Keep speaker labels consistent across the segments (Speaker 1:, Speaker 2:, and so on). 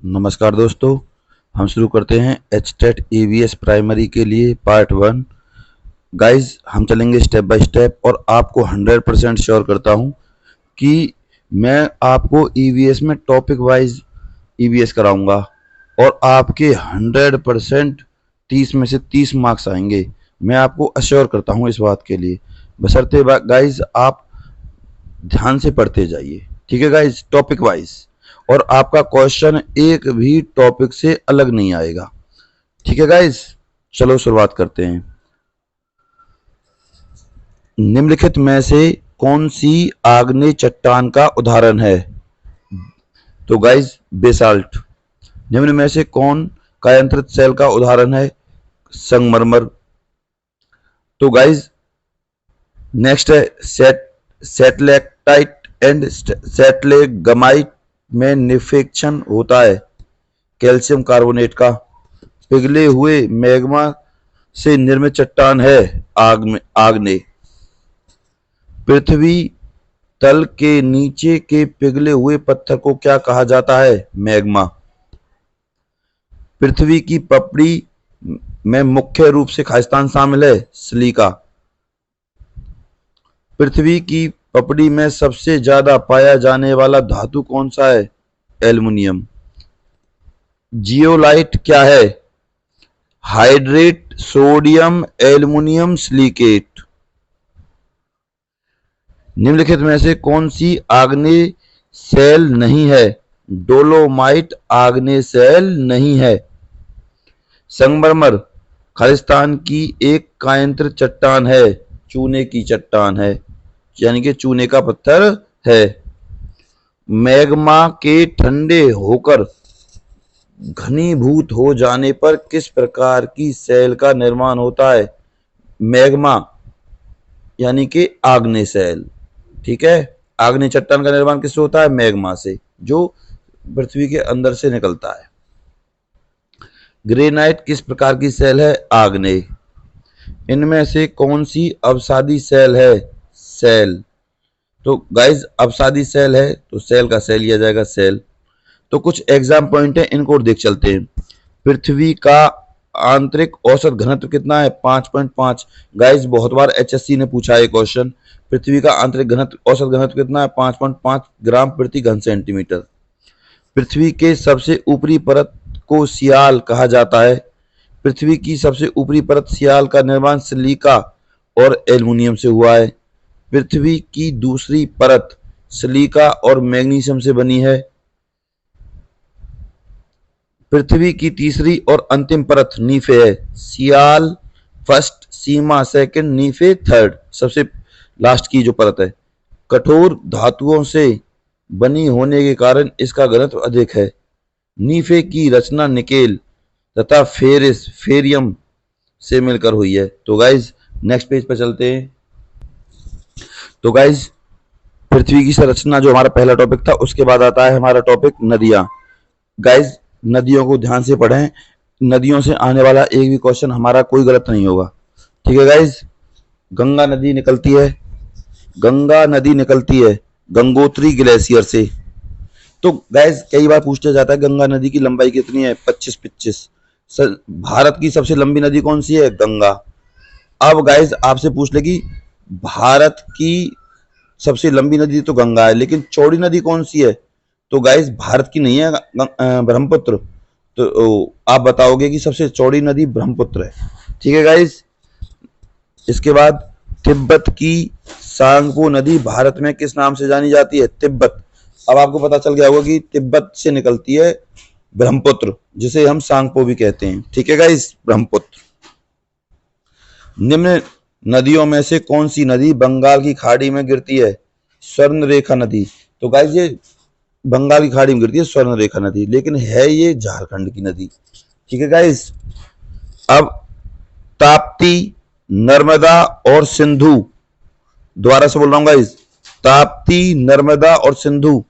Speaker 1: नमस्कार दोस्तों। हम शुरू करते हैं एचटेट ईवीएस प्राइमरी के लिए पार्ट 1। गाइस, हम चलेंगे स्टेप बाय स्टेप और आपको 100% श्योर करता हूं कि मैं आपको ईवीएस में टॉपिक वाइज ईवीएस कराऊंगा और आपके 100% 30 में से 30 मार्क्स आएंगे। मैं आपको अश्योर करता हूं इस बात के लिए, बशर्ते गाइस आप ध्यान से पढ़ते जाइए। ठीक है गाइस, टॉपिक वाइज, और आपका क्वेश्चन एक भी टॉपिक से अलग नहीं आएगा। ठीक है गाइस, चलो शुरुआत करते हैं। निम्नलिखित में से कौन सी आग्नेय चट्टान का उदाहरण है? तो गाइस, बेसाल्ट। निम्न में से कौन कायांतरित सेल का उदाहरण है? संगमरमर। तो गाइस, नेक्स्ट है सेटेलाइट एंड सेटेलेगमाइट में निफेक्शन होता है कैल्शियम कार्बोनेट का। पिघले हुए मैग्मा से निर्मित चट्टान है आग्नेय। पृथ्वी तल के नीचे के पिघले हुए पत्थर को क्या कहा जाता है? मैग्मा। पृथ्वी की पपड़ी में मुख्य रूप से खालिस्तान शामिल है? सिलिका। पृथ्वी की पपड़ी में सबसे ज्यादा पाया जाने वाला धातु कौन सा है? एल्युमिनियम। जियोलाइट क्या है? Hydrate, sodium, aluminium silicate. निम्नलिखित में से कौन सी आग्नेय सेल नहीं है? डोलोमाइट आग्नेय सेल नहीं है। संगमरमर खालिस्तान की एक कायांतरित चट्टान है, चूने की चट्टान है, यानी कि चूने का पत्थर है। मैग्मा के ठंडे होकर घनीभूत हो जाने पर किस प्रकार की सेल का निर्माण होता है? मैग्मा यानी कि आग्नेय सेल। ठीक है, आग्नेय चट्टान का निर्माण किससे होता है? मैग्मा से, जो पृथ्वी के अंदर से निकलता है। ग्रेनाइट किस प्रकार की सेल है? आग्नेय। इनमें से कौन सी अवसादी सेल है? सेल। तो गाइस, अवसादी सेल है तो सेल का सेल लिया जाएगा, सेल। तो कुछ एग्जाम पॉइंट है, इनको देख चलते हैं। पृथ्वी का आंतरिक औसत घनत्व कितना है? 5.5। गाइस, बहुत बार एचएससी ने पूछा है क्वेश्चन। पृथ्वी का आंतरिक घनत्व, औसत घनत्व कितना है? 5.5 ग्राम प्रति घन सेंटीमीटर। पृथ्वी के सबसे ऊपरी परत को सियाल कहा जाता है। पृथ्वी की सबसे ऊपरी परत सियाल का निर्माण सिलिका और एल्युमिनियम से हुआ है। पृथ्वी की दूसरी परत सिलिका और मैग्नीशियम से बनी है। पृथ्वी की तीसरी और अंतिम परत नीफे है। सियाल फर्स्ट, सीमा सेकंड, नीफे थर्ड, सबसे लास्ट की जो परत है। कठोर धातुओं से बनी होने के कारण इसका घनत्व अधिक है। नीफे की रचना निकेल तथा फेरियम से मिलकर हुई है। तो गाइज, नेक्स्ट पेज पर चलते हैं। तो गाइज, पृथ्वी की संरचना जो हमारा पहला टॉपिक था, उसके बाद आता है हमारा टॉपिक नदियां। गाइज, नदियों को ध्यान से पढ़ें। नदियों से आने वाला एक भी क्वेश्चन हमारा कोई गलत नहीं होगा। ठीक है गाइज, गंगा नदी निकलती है, गंगा नदी निकलती है गंगोत्री ग्लेशियर से। तो गाइज, कई बार पूछा जाता है गंगा नदी की लंबाई कितनी है? 25। भारत की सबसे लंबी नदी कौन सी है? गंगा। अब गाइज आपसे पूछ ले कि भारत की सबसे लंबी नदी तो गंगा है, लेकिन चौड़ी नदी कौन सी है? तो गाइज, भारत की नहीं है, ब्रह्मपुत्र। तो आप बताओगे कि सबसे चौड़ी नदी ब्रह्मपुत्र है। ठीक है गाइज, इसके बाद तिब्बत की सांगपो नदी भारत में किस नाम से जानी जाती है? तिब्बत। अब आपको पता चल गया होगा कि तिब्बत से निकलती है ब्रह्मपुत्र, जिसे हम सांगपो भी कहते हैं। ठीक है गाइज, ब्रह्मपुत्र। निम्न नदियों में से कौन सी नदी बंगाल की खाड़ी में गिरती है? स्वर्ण रेखा नदी। तो गाइज, ये बंगाल की खाड़ी में गिरती है स्वर्ण रेखा नदी, लेकिन है ये झारखंड की नदी। ठीक है गाइज, अब ताप्ती, नर्मदा और सिंधु, दोबारा से बोल रहा हूं गाइज, ताप्ती, नर्मदा और सिंधु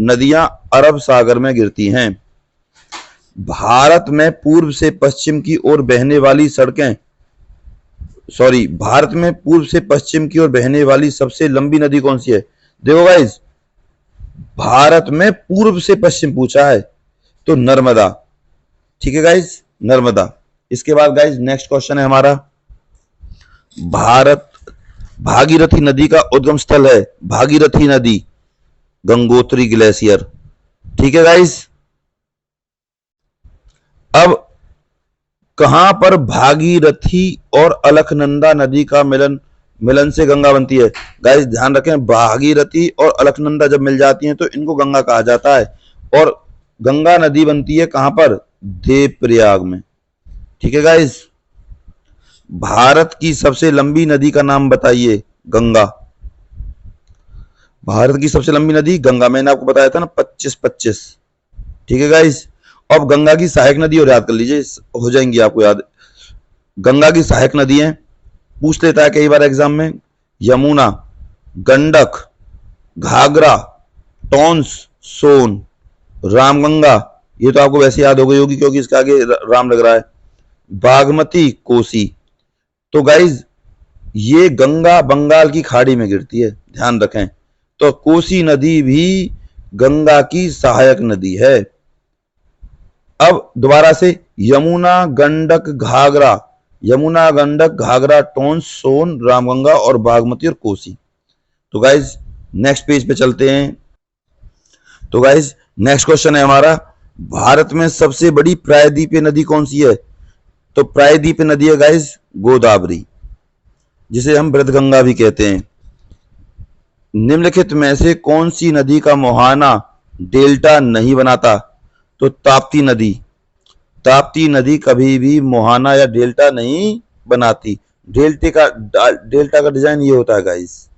Speaker 1: नदियां अरब सागर में गिरती हैं। भारत में पूर्व से पश्चिम की ओर बहने वाली सड़कें भारत में पूर्व से पश्चिम की ओर बहने वाली सबसे लंबी नदी कौन सी है? देखो गाइज, भारत में पूर्व से पश्चिम पूछा है, तो नर्मदा। ठीक है गाइज, नर्मदा। इसके बाद गाइज नेक्स्ट क्वेश्चन है हमारा, भारत भागीरथी नदी का उद्गम स्थल है, भागीरथी नदी, गंगोत्री ग्लेशियर। ठीक है गाइज, अब कहां पर भागीरथी और अलकनंदा नदी का मिलन से गंगा बनती है? गाइस ध्यान रखें, भागीरथी और अलकनंदा जब मिल जाती हैं तो इनको गंगा कहा जाता है। और गंगा नदी बनती है कहां पर? देवप्रयाग में। ठीक है गाइस, भारत की सबसे लंबी नदी का नाम बताइए। गंगा। भारत की सबसे लंबी नदी गंगा, मैंने आपको बताया था ना 25-25। ठीक है गाइस, अब गंगा की सहायक नदी और याद कर लीजिए, हो जाएंगी आपको याद। गंगा की सहायक नदी है, पूछ लेता है कई बार एग्जाम में, यमुना, गंडक, घाघरा, टॉन्स, सोन, रामगंगा, ये तो आपको वैसे याद हो गई होगी क्योंकि इसके आगे राम लग रहा है, बागमती, कोसी। तो गाइज ये गंगा बंगाल की खाड़ी में गिरती है, ध्यान रखें। तो कोसी नदी भी गंगा की सहायक नदी है। अब दोबारा से, यमुना, गंडक, घाघरा, यमुना, गंडक, घाघरा, टोंस, सोन, रामगंगा और बागमती और कोसी। तो गाइज नेक्स्ट पेज पे चलते हैं। तो गाइज नेक्स्ट क्वेश्चन है हमारा, भारत में सबसे बड़ी प्रायद्वीपीय नदी कौन सी है? तो प्रायद्वीपीय नदी है गाइज गोदावरी, जिसे हम वृद्धगंगा भी कहते हैं। निम्नलिखित में से कौन सी नदी का मुहाना डेल्टा नहीं बनाता? तो ताप्ती नदी। ताप्ती नदी कभी भी मुहाना या डेल्टा नहीं बनाती। डेल्टा का डिजाइन ये होता है गाइस।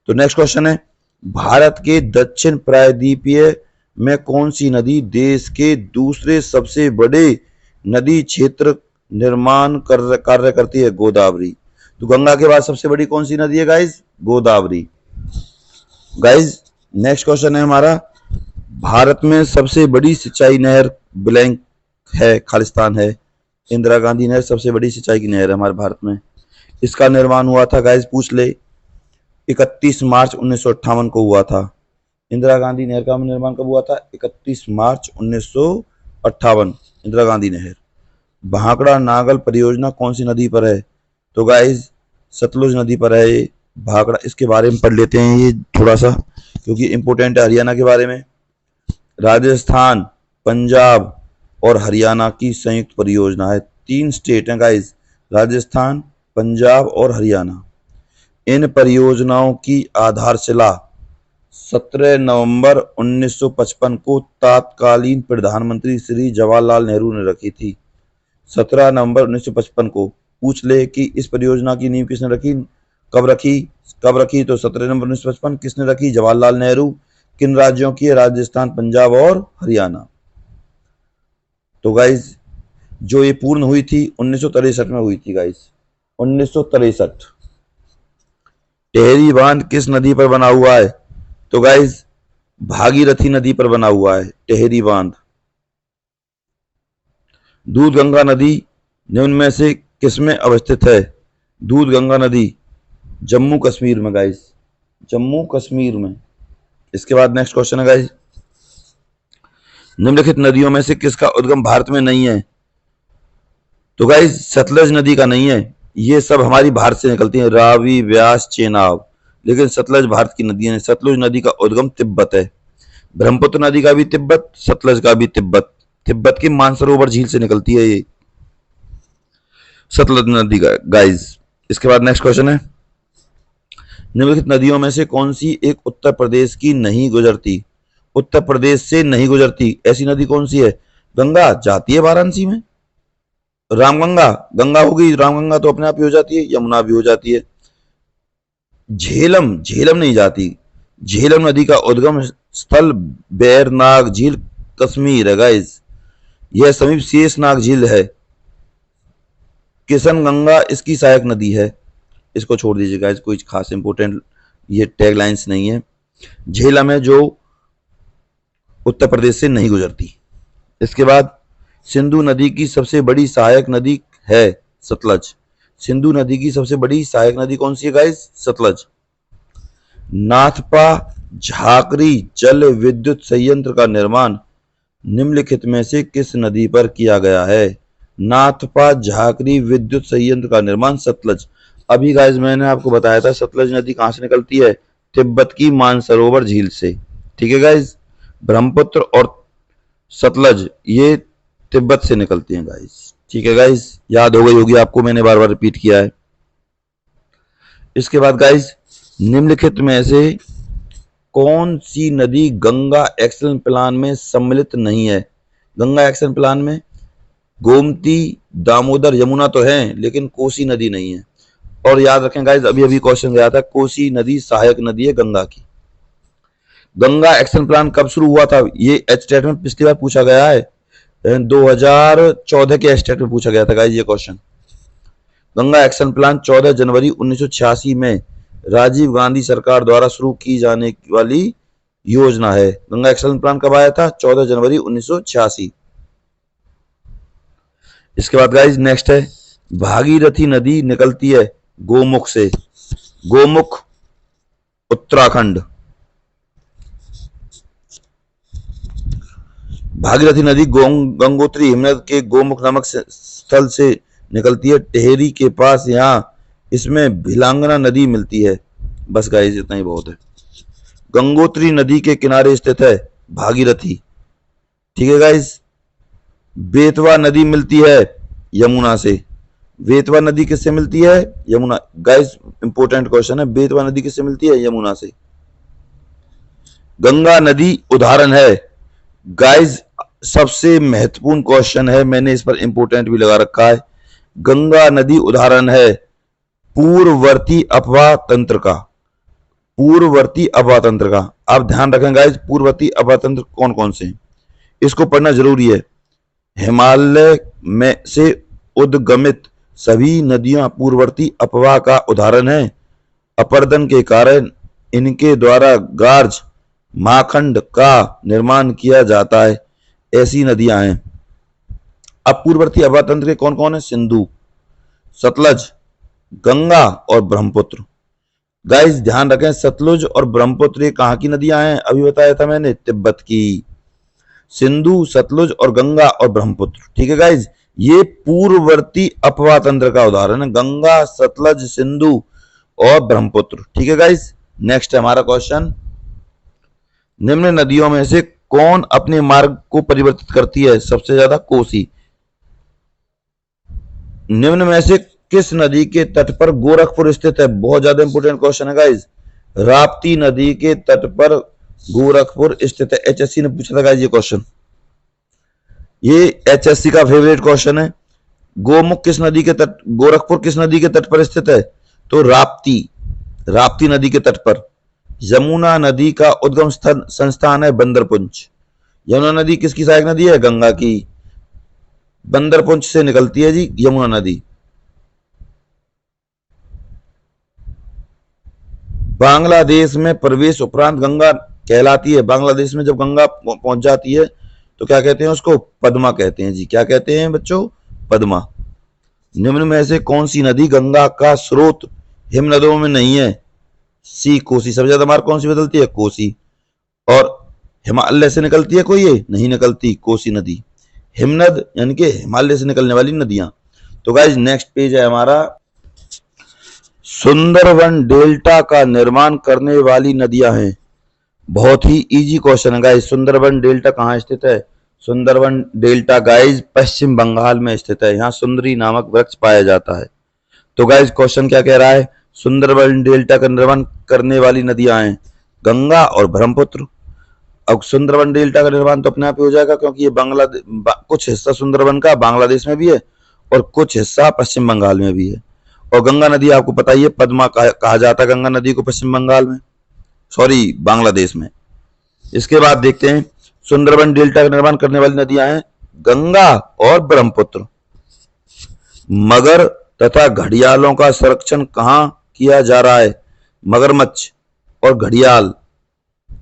Speaker 1: तो नेक्स्ट क्वेश्चन है, भारत के दक्षिण प्रायद्वीपीय में कौन सी नदी देश के दूसरे सबसे बड़े नदी क्षेत्र निर्माण कार्य करती है? गोदावरी। तो गंगा के बाद सबसे बड़ी कौन सी नदी है guys? Godavari. Guys next question है हमारा, भारत में सबसे बड़ी सिंचाई नहर ब्लैंक है, खालिस्तान है। इंदिरा गांधी नहर सबसे बड़ी सिंचाई की नहर है हमारे भारत में। इसका निर्माण हुआ था गाइस, पूछ ले, 31 मार्च 1958 को हुआ था। इंदिरा गांधी नहर का निर्माण कब हुआ था? 31 मार्च 1958, इंदिरा गांधी नहर। भाखड़ा नागल परियोजना कौन सी नदी पर है? तो गाइस सतलुज नदी पर है ये भाखड़ा। इसके बारे में पढ़ लेते हैं ये थोड़ा सा, क्योंकि इंपोर्टेंट है हरियाणा के बारे में। राजस्थान, पंजाब और हरियाणा की संयुक्त परियोजना है। 3 स्टेट हैं गाइस, राजस्थान, पंजाब और हरियाणा। इन परियोजनाओं की आधारशिला 17 नवंबर 1955 को तत्कालीन प्रधानमंत्री श्री जवाहरलाल नेहरू ने रखी थी। 17 नवंबर 1955 को। पूछ ले कि इस परियोजना की नींव किसने रखी, कब रखी? तो 17 नवंबर 1955। किसने रखी? जवाहरलाल नेहरू। किन राज्यों की है? राजस्थान, पंजाब और हरियाणा। तो गाइज जो ये पूर्ण हुई थी 1963 में हुई थी गाइज, 1963। टेहरी बांध किस नदी पर बना हुआ है? तो गाइज भागीरथी नदी पर बना हुआ है टेहरी बांध। दूध गंगा नदी निम्न में से किसमें अवस्थित है? दूध गंगा नदी जम्मू कश्मीर में गाइज, जम्मू कश्मीर में। इसके बाद नेक्स्ट क्वेश्चन है गाइज, निम्नलिखित नदियों में से किसका उद्गम भारत में नहीं है? तो गाइज सतलज नदी का नहीं है, ये सब हमारी भारत से निकलती हैं, रावी, व्यास, चेनाब। लेकिन सतलज भारत की नदी है। सतलज नदी का उद्गम तिब्बत है। ब्रह्मपुत्र नदी का भी तिब्बत, सतलज का भी तिब्बत। तिब्बत की मानसरोवर झील से निकलती है ये सतलज नदी का गाइज। इसके बाद नेक्स्ट क्वेश्चन है, निम्नलिखित नदियों में से कौन सी एक उत्तर प्रदेश की नहीं गुजरती? उत्तर प्रदेश से नहीं गुजरती ऐसी नदी कौन सी है? गंगा जाती है वाराणसी में। रामगंगा, गंगा होगी, रामगंगा तो अपने आप ही हो जाती है। यमुना भी हो जाती है। झेलम नहीं जाती। झेलम नदी का उद्गम स्थल बैरनाग झील, कश्मीर है गाइज। यह समीप शेषनाग झील है। किशन गंगा इसकी सहायक नदी है। इसको छोड़ दीजिए गाइज, कोई खास इंपोर्टेंट ये टैगलाइंस नहीं है। झेलम है जो उत्तर प्रदेश से नहीं गुजरती। इसके बाद सिंधु नदी की सबसे बड़ी सहायक नदी है सतलज। सिंधु नदी की सबसे बड़ी सहायक नदी कौन सी है गाइज? सतलज। नाथपा झाकरी जल विद्युत संयंत्र का निर्माण निम्नलिखित में से किस नदी पर किया गया है? नाथपा झाकरी विद्युत संयंत्र का निर्माण सतलज। अभी गाइस मैंने आपको बताया था सतलज नदी कहां से निकलती है? तिब्बत की मानसरोवर झील से। ठीक है गाइस, ब्रह्मपुत्र और सतलज ये तिब्बत से निकलती हैं गाइस। ठीक है गाइस, याद हो गई होगी आपको, मैंने बार बार रिपीट किया है। इसके बाद गाइस, निम्नलिखित में से कौन सी नदी गंगा एक्शन प्लान में सम्मिलित नहीं है? गंगा एक्शन प्लान में गोमती, दामोदर, यमुना तो है, लेकिन कोसी नदी नहीं है। और याद रखें गाइस, अभी अभी क्वेश्चन गया था, कोसी नदी सहायक नदी है गंगा की। गंगा एक्शन प्लान कब शुरू हुआ था? ये एचटेट में पिछली बार पूछा गया है, 2014 के एचटेट में पूछा गया था गाइस ये क्वेश्चन। गंगा एक्शन प्लान 14 जनवरी 1986 में राजीव गांधी सरकार द्वारा शुरू की जाने वाली योजना है। गंगा एक्शन प्लान कब आया था? 14 जनवरी 1986। इसके बाद गाइस नेक्स्ट है, भागीरथी नदी निकलती है गोमुख से। गोमुख उत्तराखंड। भागीरथी नदी गंगोत्री हिमनद के गोमुख नामक स्थल से निकलती है, टेहरी के पास। यहाँ इसमें भिलांगना नदी मिलती है। बस गाइस इतना ही बहुत है। गंगोत्री नदी के किनारे स्थित है भागीरथी। ठीक है गाइस, बेतवा नदी मिलती है यमुना से। बेतवा नदी किससे मिलती है? यमुना। गाइस इंपॉर्टेंट क्वेश्चन है, बेतवा नदी किससे मिलती है? यमुना से। गंगा नदी उदाहरण है। गाइस सबसे महत्वपूर्ण क्वेश्चन है, मैंने इस पर इंपॉर्टेंट भी लगा रखा है। गंगा नदी उदाहरण है पूर्ववर्ती अफवाह तंत्र का। पूर्ववर्ती अफवाह तंत्र का आप ध्यान रखें गाइस, पूर्ववर्ती अफवाह तंत्र कौन कौन से हैं इसको पढ़ना जरूरी है। हिमालय में से उद्गमित सभी नदियां पूर्ववर्ती अफवाह का उदाहरण है। अपर्दन के कारण इनके द्वारा गार्ज महाखंड का निर्माण किया जाता है, ऐसी नदियां हैं। अब पूर्ववर्ती अफवाह तंत्र के कौन कौन है? सिंधु, सतलज, गंगा और ब्रह्मपुत्र। गाइस ध्यान रखें, सतलुज और ब्रह्मपुत्र ये कहां की नदियां हैं? अभी बताया था मैंने, तिब्बत की। सिंधु, सतलुज और गंगा और ब्रह्मपुत्र। ठीक है गाइस, ये पूर्ववर्ती अफवाह तंत्र का उदाहरण है, गंगा, सतलज, सिंधु और ब्रह्मपुत्र। ठीक है गाइस, नेक्स्ट है हमारा क्वेश्चन, निम्न नदियों में से कौन अपने मार्ग को परिवर्तित करती है? सबसे ज्यादा कोसी। निम्न में से किस नदी के तट पर गोरखपुर स्थित है? बहुत ज्यादा इंपोर्टेंट क्वेश्चन है गाइस। राप्ती नदी के तट पर गोरखपुर स्थित है। एचएससी ने पूछा था गाइस ये क्वेश्चन, ये एचएससी का फेवरेट क्वेश्चन है। गोमुख किस नदी के तट, गोरखपुर किस नदी के तट पर स्थित है? तो राप्ती, राप्ती नदी के तट पर। यमुना नदी का उद्गम संस्थान है बंदरपुंज। यमुना नदी किसकी सहायक नदी है? गंगा की। बंदरपुंज से निकलती है जी यमुना नदी। बांग्लादेश में प्रवेश उपरांत गंगा कहलाती है। बांग्लादेश में जब गंगा पहुंच जाती है तो क्या कहते हैं उसको? पद्मा कहते हैं जी। क्या कहते हैं बच्चों? पद्मा। निम्न में से कौन सी नदी गंगा का स्रोत हिमनदों में नहीं है? सी, कोसी। सबसे ज्यादा मार्ग कौन सी बदलती है? कोसी। और हिमालय से निकलती है कोई? ये नहीं निकलती, कोसी नदी। हिमनद यानी कि हिमालय से निकलने वाली नदियां। तो गाइज नेक्स्ट पेज है हमारा, सुंदरबन डेल्टा का निर्माण करने वाली नदियां हैं। बहुत ही इजी क्वेश्चन है गाइज। सुंदरबन डेल्टा कहाँ स्थित है? सुंदरबन डेल्टा गाइज पश्चिम बंगाल में स्थित है। यहाँ सुंदरी नामक वृक्ष पाया जाता है। तो गाइज क्वेश्चन क्या कह रहा है? सुंदरबन डेल्टा का निर्माण करने वाली नदियां हैं गंगा और ब्रह्मपुत्र। अब सुंदरबन डेल्टा का निर्माण तो अपने आप ही हो जाएगा, क्योंकि ये बांग्लादेश, कुछ हिस्सा सुंदरबन का बांग्लादेश में भी है और कुछ हिस्सा पश्चिम बंगाल में भी है। और गंगा नदी आपको पता ही है, पद्मा कहा जाता है गंगा नदी को पश्चिम बंगाल में, सॉरी बांग्लादेश में। इसके बाद देखते हैं सुंदरबन डेल्टा का निर्माण करने वाली नदियां हैं गंगा और ब्रह्मपुत्र। मगर तथा घड़ियालों का संरक्षण कहां किया जा रहा है? मगरमच्छ और घड़ियाल।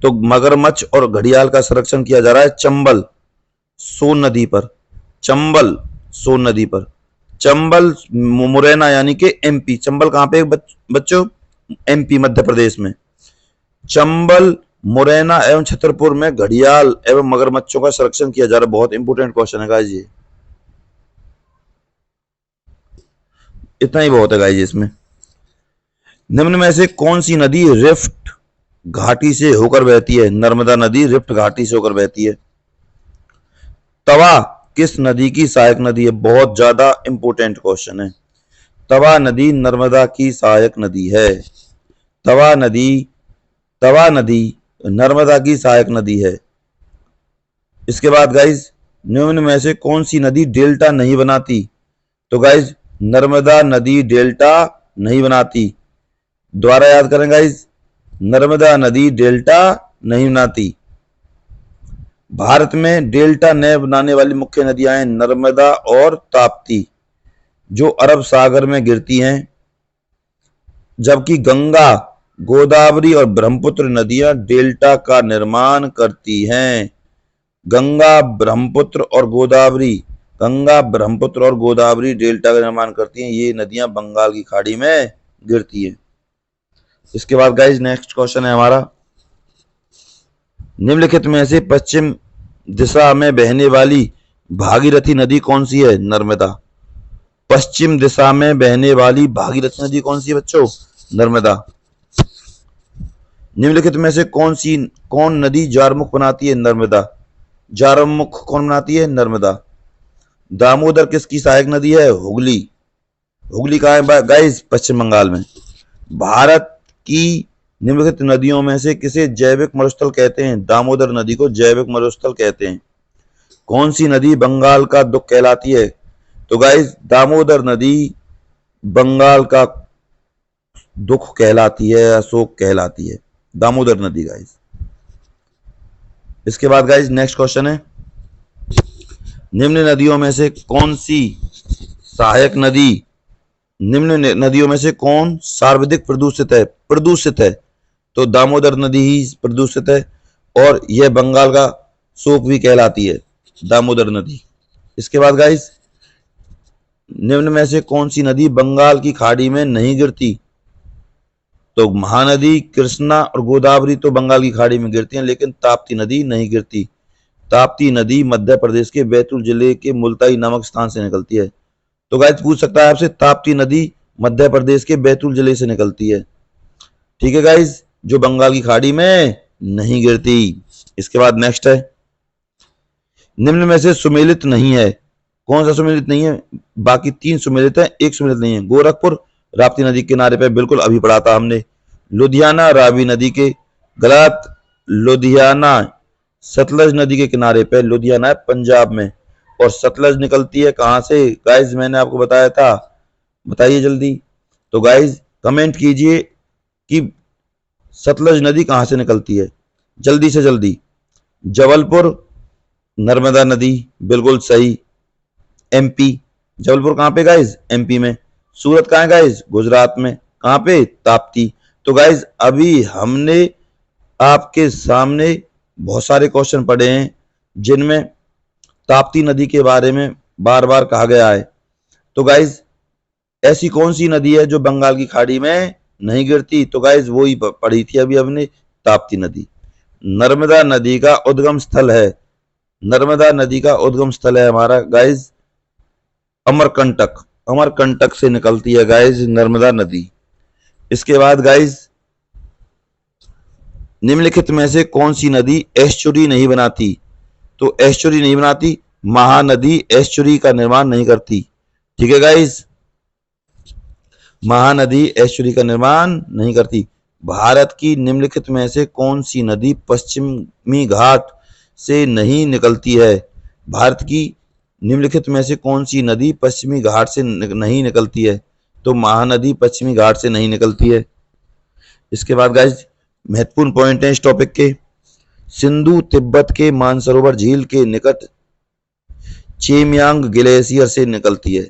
Speaker 1: तो मगरमच्छ और घड़ियाल का संरक्षण किया जा रहा है चंबल सोन नदी पर। चंबल सोन नदी पर। चंबल मुरैना यानी कि एमपी। चंबल कहां पे बच्चों? एमपी, मध्य प्रदेश में। चंबल मुरैना एवं छतरपुर में घड़ियाल एवं मगरमच्छों का संरक्षण किया जा रहा है। बहुत इंपोर्टेंट क्वेश्चन है गाइस ये। इतना ही बहुत है गाइस इसमें। निम्न में से कौन सी नदी रिफ्ट घाटी से होकर बहती है? नर्मदा नदी रिफ्ट घाटी से होकर बहती है। तवा किस नदी की सहायक नदी है? बहुत ज्यादा इंपोर्टेंट क्वेश्चन है। तवा नदी नर्मदा की सहायक नदी है। तवा नदी नर्मदा की सहायक नदी है। इसके बाद गाइज, निम्न में से कौन सी नदी डेल्टा नहीं बनाती? तो गाइज नर्मदा नदी डेल्टा नहीं बनाती। दोबारा याद करें गाइज, नर्मदा नदी डेल्टा नहीं बनाती। भारत में डेल्टा न बनाने वाली मुख्य नदियां हैं नर्मदा और ताप्ती, जो अरब सागर में गिरती हैं, जबकि गंगा, गोदावरी और ब्रह्मपुत्र नदियां डेल्टा का निर्माण करती हैं। गंगा, ब्रह्मपुत्र और गोदावरी डेल्टा का निर्माण करती हैं। ये नदियां बंगाल की खाड़ी में गिरती हैं। इसके बाद गाइज नेक्स्ट क्वेश्चन है हमारा, निम्नलिखित में से पश्चिम दिशा में बहने वाली भागीरथी नदी कौन सी है? नर्मदा। पश्चिम दिशा में बहने वाली भागीरथी नदी कौन सी है बच्चों? नर्मदा। निम्नलिखित में से कौन नदी जारमुख बनाती है? नर्मदा। जारमुख कौन बनाती है? नर्मदा। दामोदर किसकी सहायक नदी है? हुगली। हुगली कहाँ है गाइस? पश्चिम बंगाल में। भारत की निम्नलिखित नदियों में से किसे जैविक मरुस्थल कहते हैं? दामोदर नदी को जैविक मरुस्थल कहते हैं। कौन सी नदी बंगाल का दुख कहलाती है? तो गाइस दामोदर नदी बंगाल का दुख कहलाती है, अशोक कहलाती है, दामोदर नदी गाइस। इसके बाद गाइस नेक्स्ट क्वेश्चन है, निम्न नदियों में से कौन सी सहायक नदी, निम्न नदियों में से कौन सर्वाधिक प्रदूषित है? तो दामोदर नदी ही प्रदूषित है और यह बंगाल का शोक भी कहलाती है, दामोदर नदी। इसके बाद गाइस, निम्न में से कौन सी नदी बंगाल की खाड़ी में नहीं गिरती? तो महानदी, कृष्णा और गोदावरी तो बंगाल की खाड़ी में गिरती हैं, लेकिन ताप्ती नदी नहीं गिरती। ताप्ती नदी मध्य प्रदेश के बैतूल जिले के मुल्ताई नामक स्थान से निकलती है। तो गाइस पूछ सकता है आपसे, ताप्ती नदी मध्य प्रदेश के बैतूल जिले से निकलती है, ठीक है गाइस, जो बंगाल की खाड़ी में नहीं गिरती। इसके बाद नेक्स्ट है, निम्न में से सुमेलित नहीं है। कौन सा सुमेलित नहीं है? बाकी 3 सुमेलित है, 1 सुमेलित नहीं है। गोरखपुर राप्ती नदी के किनारे पे, बिल्कुल अभी पढ़ा था हमने। लुधियाना रावी नदी के, गलत। लुधियाना सतलज नदी के किनारे पे, लुधियाना है पंजाब में, और सतलज निकलती है कहां से गाइज? मैंने आपको बताया था, बताइए जल्दी। तो गाइज कमेंट कीजिए कि सतलज नदी कहां से निकलती है, जल्दी से जल्दी। जबलपुर नर्मदा नदी, बिल्कुल सही, एमपी। जबलपुर कहां पे गाइज? एमपी में। सूरत कहां है गाइज? गुजरात में। कहां पे? ताप्ती। तो गाइज अभी हमने आपके सामने बहुत सारे क्वेश्चन पढ़े हैं जिनमें ताप्ती नदी के बारे में बार बार कहा गया है। तो गाइज ऐसी कौन सी नदी है जो बंगाल की खाड़ी में नहीं गिरती? तो गाइज वो ही पढ़ी थी अभी हमने, ताप्ती नदी। नर्मदा नदी का उद्गम स्थल है, नर्मदा नदी का उद्गम स्थल है हमारा गाइज अमरकंटक। अमरकंटक से निकलती है गाइज नर्मदा नदी। इसके बाद गाइज, निम्नलिखित में से कौन सी नदी एस्चुरी नहीं बनाती? तो एस्चुरी नहीं बनाती, महानदी एस्चुरी का निर्माण नहीं करती, ठीक है गाइज, महानदी एस्चुरी का निर्माण नहीं करती। भारत की निम्नलिखित में से कौन सी नदी पश्चिमी घाट से नहीं निकलती है? भारत की निम्नलिखित में से कौन सी नदी पश्चिमी घाट से नहीं निकलती है? तो महानदी पश्चिमी घाट से नहीं निकलती है। इसके बाद गाइज महत्वपूर्ण पॉइंट है इस टॉपिक के, सिंधु तिब्बत के मानसरोवर झील के निकट चेमयांग ग्लेशियर से निकलती है।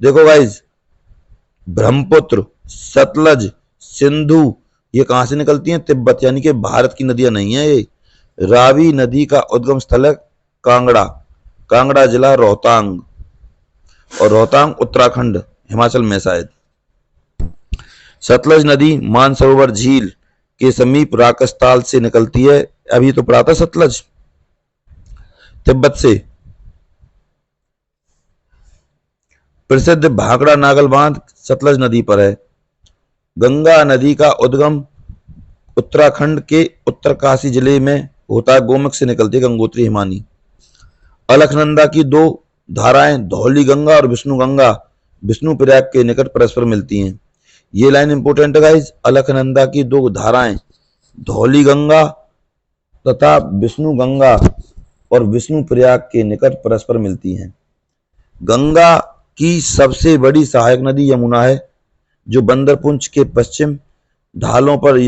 Speaker 1: देखो गाइज, ब्रह्मपुत्र, सतलज, सिंधु ये कहां से निकलती हैं? तिब्बत, यानी कि भारत की नदियां नहीं है ये। रावी नदी का उद्गम स्थल है कांगड़ा, कांगड़ा जिला रोहतांग, और रोहतांग उत्तराखंड हिमाचल में शायद। सतलज नदी मानसरोवर झील के समीप राकसताल से निकलती है? अभी तो पढ़ा था सतलज, तिब्बत से। प्रसिद्ध भाखड़ा नागल बांध सतलज नदी पर है। गंगा नदी का उद्गम उत्तराखंड के उत्तरकाशी जिले में होता है, गोमुख से निकलती है, गंगोत्री हिमानी। अलकनंदा की दो धाराएं धौली गंगा और विष्णु गंगा विष्णु प्रयाग के निकट परस्पर मिलती हैं। ये लाइन इंपोर्टेंट है गाइज। अलकनंदा की दो धाराएं धौली गंगा तथा विष्णु गंगा और विष्णु प्रयाग के निकट परस्पर मिलती हैं। गंगा की सबसे बड़ी सहायक नदी यमुना है, जो बंदरपुंछ के पश्चिम ढालों पर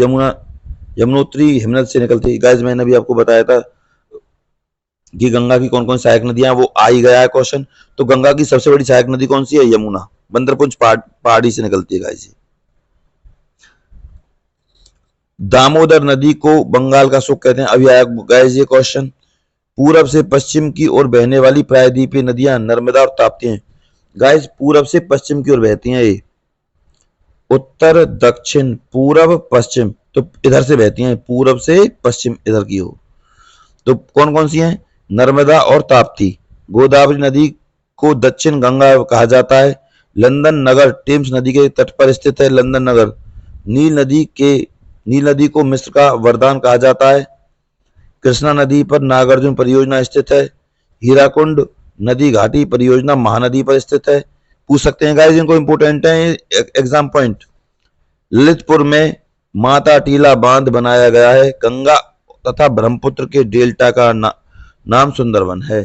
Speaker 1: यमुनोत्री हिमनद से निकलती है। गाइज मैंने अभी आपको बताया था कि गंगा की कौन कौन सहायक नदियां, वो आ ही गया है क्वेश्चन। तो गंगा की सबसे बड़ी सहायक नदी कौन सी है? यमुना, बंदरपुंछ पहाड़ी से निकलती है गाइज। दामोदर नदी को बंगाल का सुख कहते हैं, अभी आया गाइज ये क्वेश्चन। पूरब से पश्चिम की ओर बहने वाली प्रायद्वीपीय नदियां नर्मदा और ताप्ती हैं। गाइज पूरब से पश्चिम की ओर बहती हैं ये, उत्तर दक्षिण पूरब पश्चिम, तो इधर से बहती हैं, पूरब से पश्चिम इधर की ओर। तो कौन कौन सी हैं? नर्मदा और ताप्ती। गोदावरी नदी को दक्षिण गंगा कहा जाता है। लंदन नगर टेम्स नदी के तट पर स्थित है, लंदन नगर। नील नदी को मिस्र का वरदान कहा जाता है। कृष्णा नदी पर नागार्जुन परियोजना स्थित है। हीराकुंड नदी घाटी परियोजना महानदी पर स्थित है। पूछ सकते हैं गाइस, इनको इंपोर्टेंट है एग्जाम पॉइंट। ललितपुर में माता टीला बांध बनाया गया है। गंगा तथा ब्रह्मपुत्र के डेल्टा का नाम सुंदरवन है।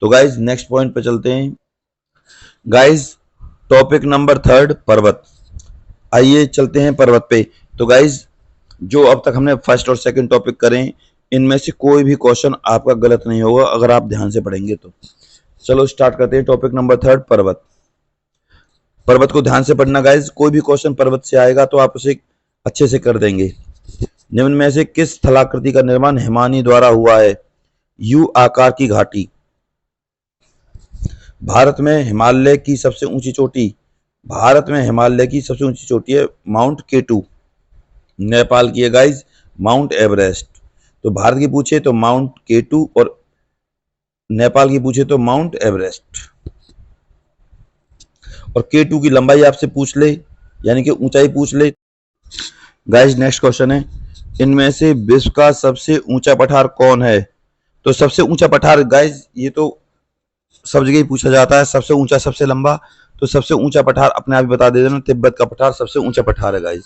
Speaker 1: तो गाइज नेक्स्ट पॉइंट पे चलते हैं। गाइज टॉपिक नंबर 3 पर्वत। आइए चलते हैं पर्वत पे। तो गाइज जो अब तक हमने फर्स्ट और सेकंड टॉपिक करें, इनमें से कोई भी क्वेश्चन आपका गलत नहीं होगा अगर आप ध्यान से पढ़ेंगे तो। चलो स्टार्ट करते हैं। टॉपिक नंबर 3 पर्वत। पर्वत को ध्यान से पढ़ना गाइज, कोई भी क्वेश्चन पर्वत से आएगा तो आप उसे अच्छे से कर देंगे। निम्न में से किस स्थलाकृति का निर्माण हिमानी द्वारा हुआ है? यू आकार की घाटी। भारत में हिमालय की सबसे ऊंची चोटी, भारत में हिमालय की सबसे ऊंची चोटी है माउंट केटू। नेपाल की है गाइज माउंट एवरेस्ट। तो भारत की पूछे तो माउंट केटू और नेपाल की पूछे तो माउंट एवरेस्ट। और केटू की लंबाई आपसे पूछ ले, यानी कि ऊंचाई पूछ ले। गाइज नेक्स्ट क्वेश्चन है, इनमें से विश्व का सबसे ऊंचा पठार कौन है? तो सबसे ऊंचा पठार गाइज ये तो सब जगह ही पूछा जाता है, सबसे ऊंचा सबसे लंबा। तो सबसे ऊंचा पठार अपने आप ही बता दे देना, तिब्बत का पठार सबसे ऊंचा पठार है गाइज।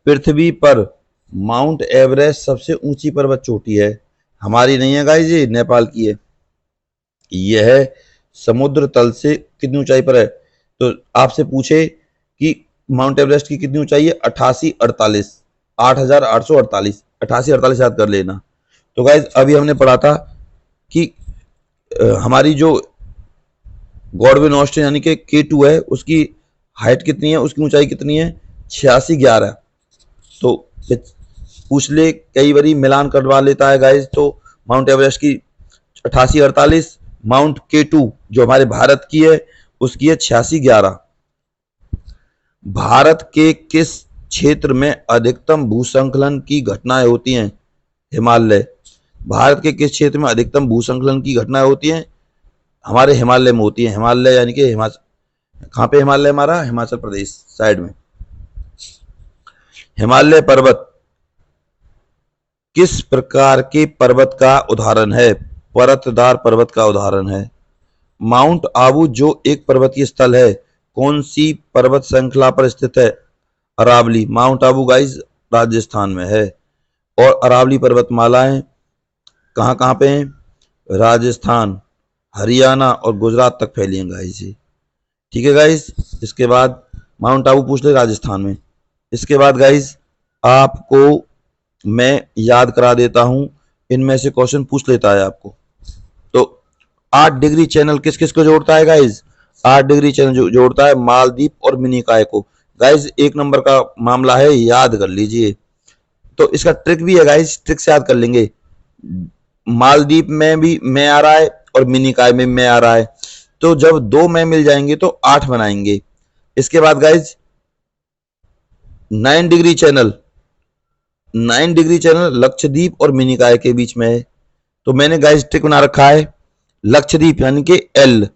Speaker 1: पृथ्वी पर माउंट एवरेस्ट सबसे ऊंची पर्वत चोटी है, हमारी नहीं है गाइज, ये नेपाल की है। यह समुद्र तल से कितनी ऊंचाई पर है? तो आपसे पूछे कि माउंट एवरेस्ट की कितनी ऊंचाई है? 8848, 8848, 8848 याद कर लेना। तो गाइज अभी हमने पढ़ा था कि हमारी जो गॉडविन ऑस्टिन यानी कि K2 है, उसकी हाइट कितनी है, उसकी ऊंचाई कितनी है? 8611। तो पूछ ले, कई बारी मिलान करवा लेता है गाइज। तो माउंट एवरेस्ट की 8848, माउंट K2 जो हमारे भारत की है उसकी है 8611। भारत के किस क्षेत्र में अधिकतम भूस्खलन की घटनाएं होती हैं? हिमालय। भारत के किस क्षेत्र में अधिकतम भूस्खलन की घटनाएं होती हैं? हमारे हिमालय में होती है। हिमालय यानी कि हिमाचल, कहां पे हिमालय हमारा? हिमाचल प्रदेश साइड में। हिमालय पर्वत किस प्रकार के पर्वत का उदाहरण है? परतदार पर्वत का उदाहरण है। माउंट आबू जो एक पर्वतीय स्थल है, कौन सी पर्वत श्रृंखला पर स्थित है? अरावली। माउंट आबू गाइज राजस्थान में है। और अरावली पर्वतमालाएं कहां कहां पे हैं? राजस्थान, हरियाणा और गुजरात तक फैली हैं गाइज। ठीक है गाइज। इसके बाद माउंट आबू पूछ ले राजस्थान में। इसके बाद गाइज आपको मैं याद करा देता हूं, इनमें से क्वेश्चन पूछ लेता है आपको। तो 8 डिग्री चैनल किस किस को जोड़ता है गाइज? 8 डिग्री चैनल जोड़ता है मालदीव और मिनिकॉय को। गाइज 1 नंबर का मामला है, याद कर लीजिए। तो इसका ट्रिक भी है गाइज, ट्रिक से याद कर लेंगे। मालदीव में भी मैं आ रहा है और मिनिकॉय में मैं आ रहा है, तो जब 2 में मिल जाएंगे तो 8 बनाएंगे। इसके बाद guys 9 degree channel 9 degree channel Lakshadweep और मिनिकॉय के बीच में है। तो मैंने गाइस ट्रिक बना रखा है, लक्षद्वीप यानी कि एल,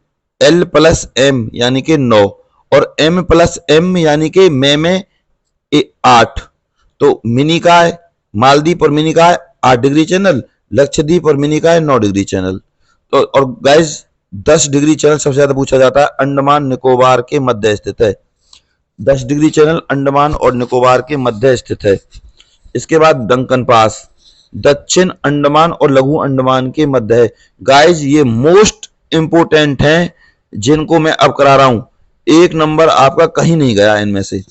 Speaker 1: एल प्लस एम यानी कि 9, और एम प्लस एम यानी कि में 8। तो मिनिकॉय, मालदीव और मिनिकॉय 8 डिग्री चैनल, लक्षद्वीप और मिनिकॉय 9 डिग्री चैनल। तो और गाइस 10 डिग्री चैनल सबसे ज्यादा पूछा जाता है, अंडमान निकोबार के मध्य स्थित है। 10 डिग्री चैनल अंडमान और निकोबार के मध्य स्थित है। इसके बाद डंकन पास, दक्षिण अंडमान और लघु अंडमान के मध्य है। गाइस ये मोस्ट इंपोर्टेंट हैं जिनको मैं अब करा रहा हूं, 1 नंबर आपका कहीं नहीं गया इनमें से।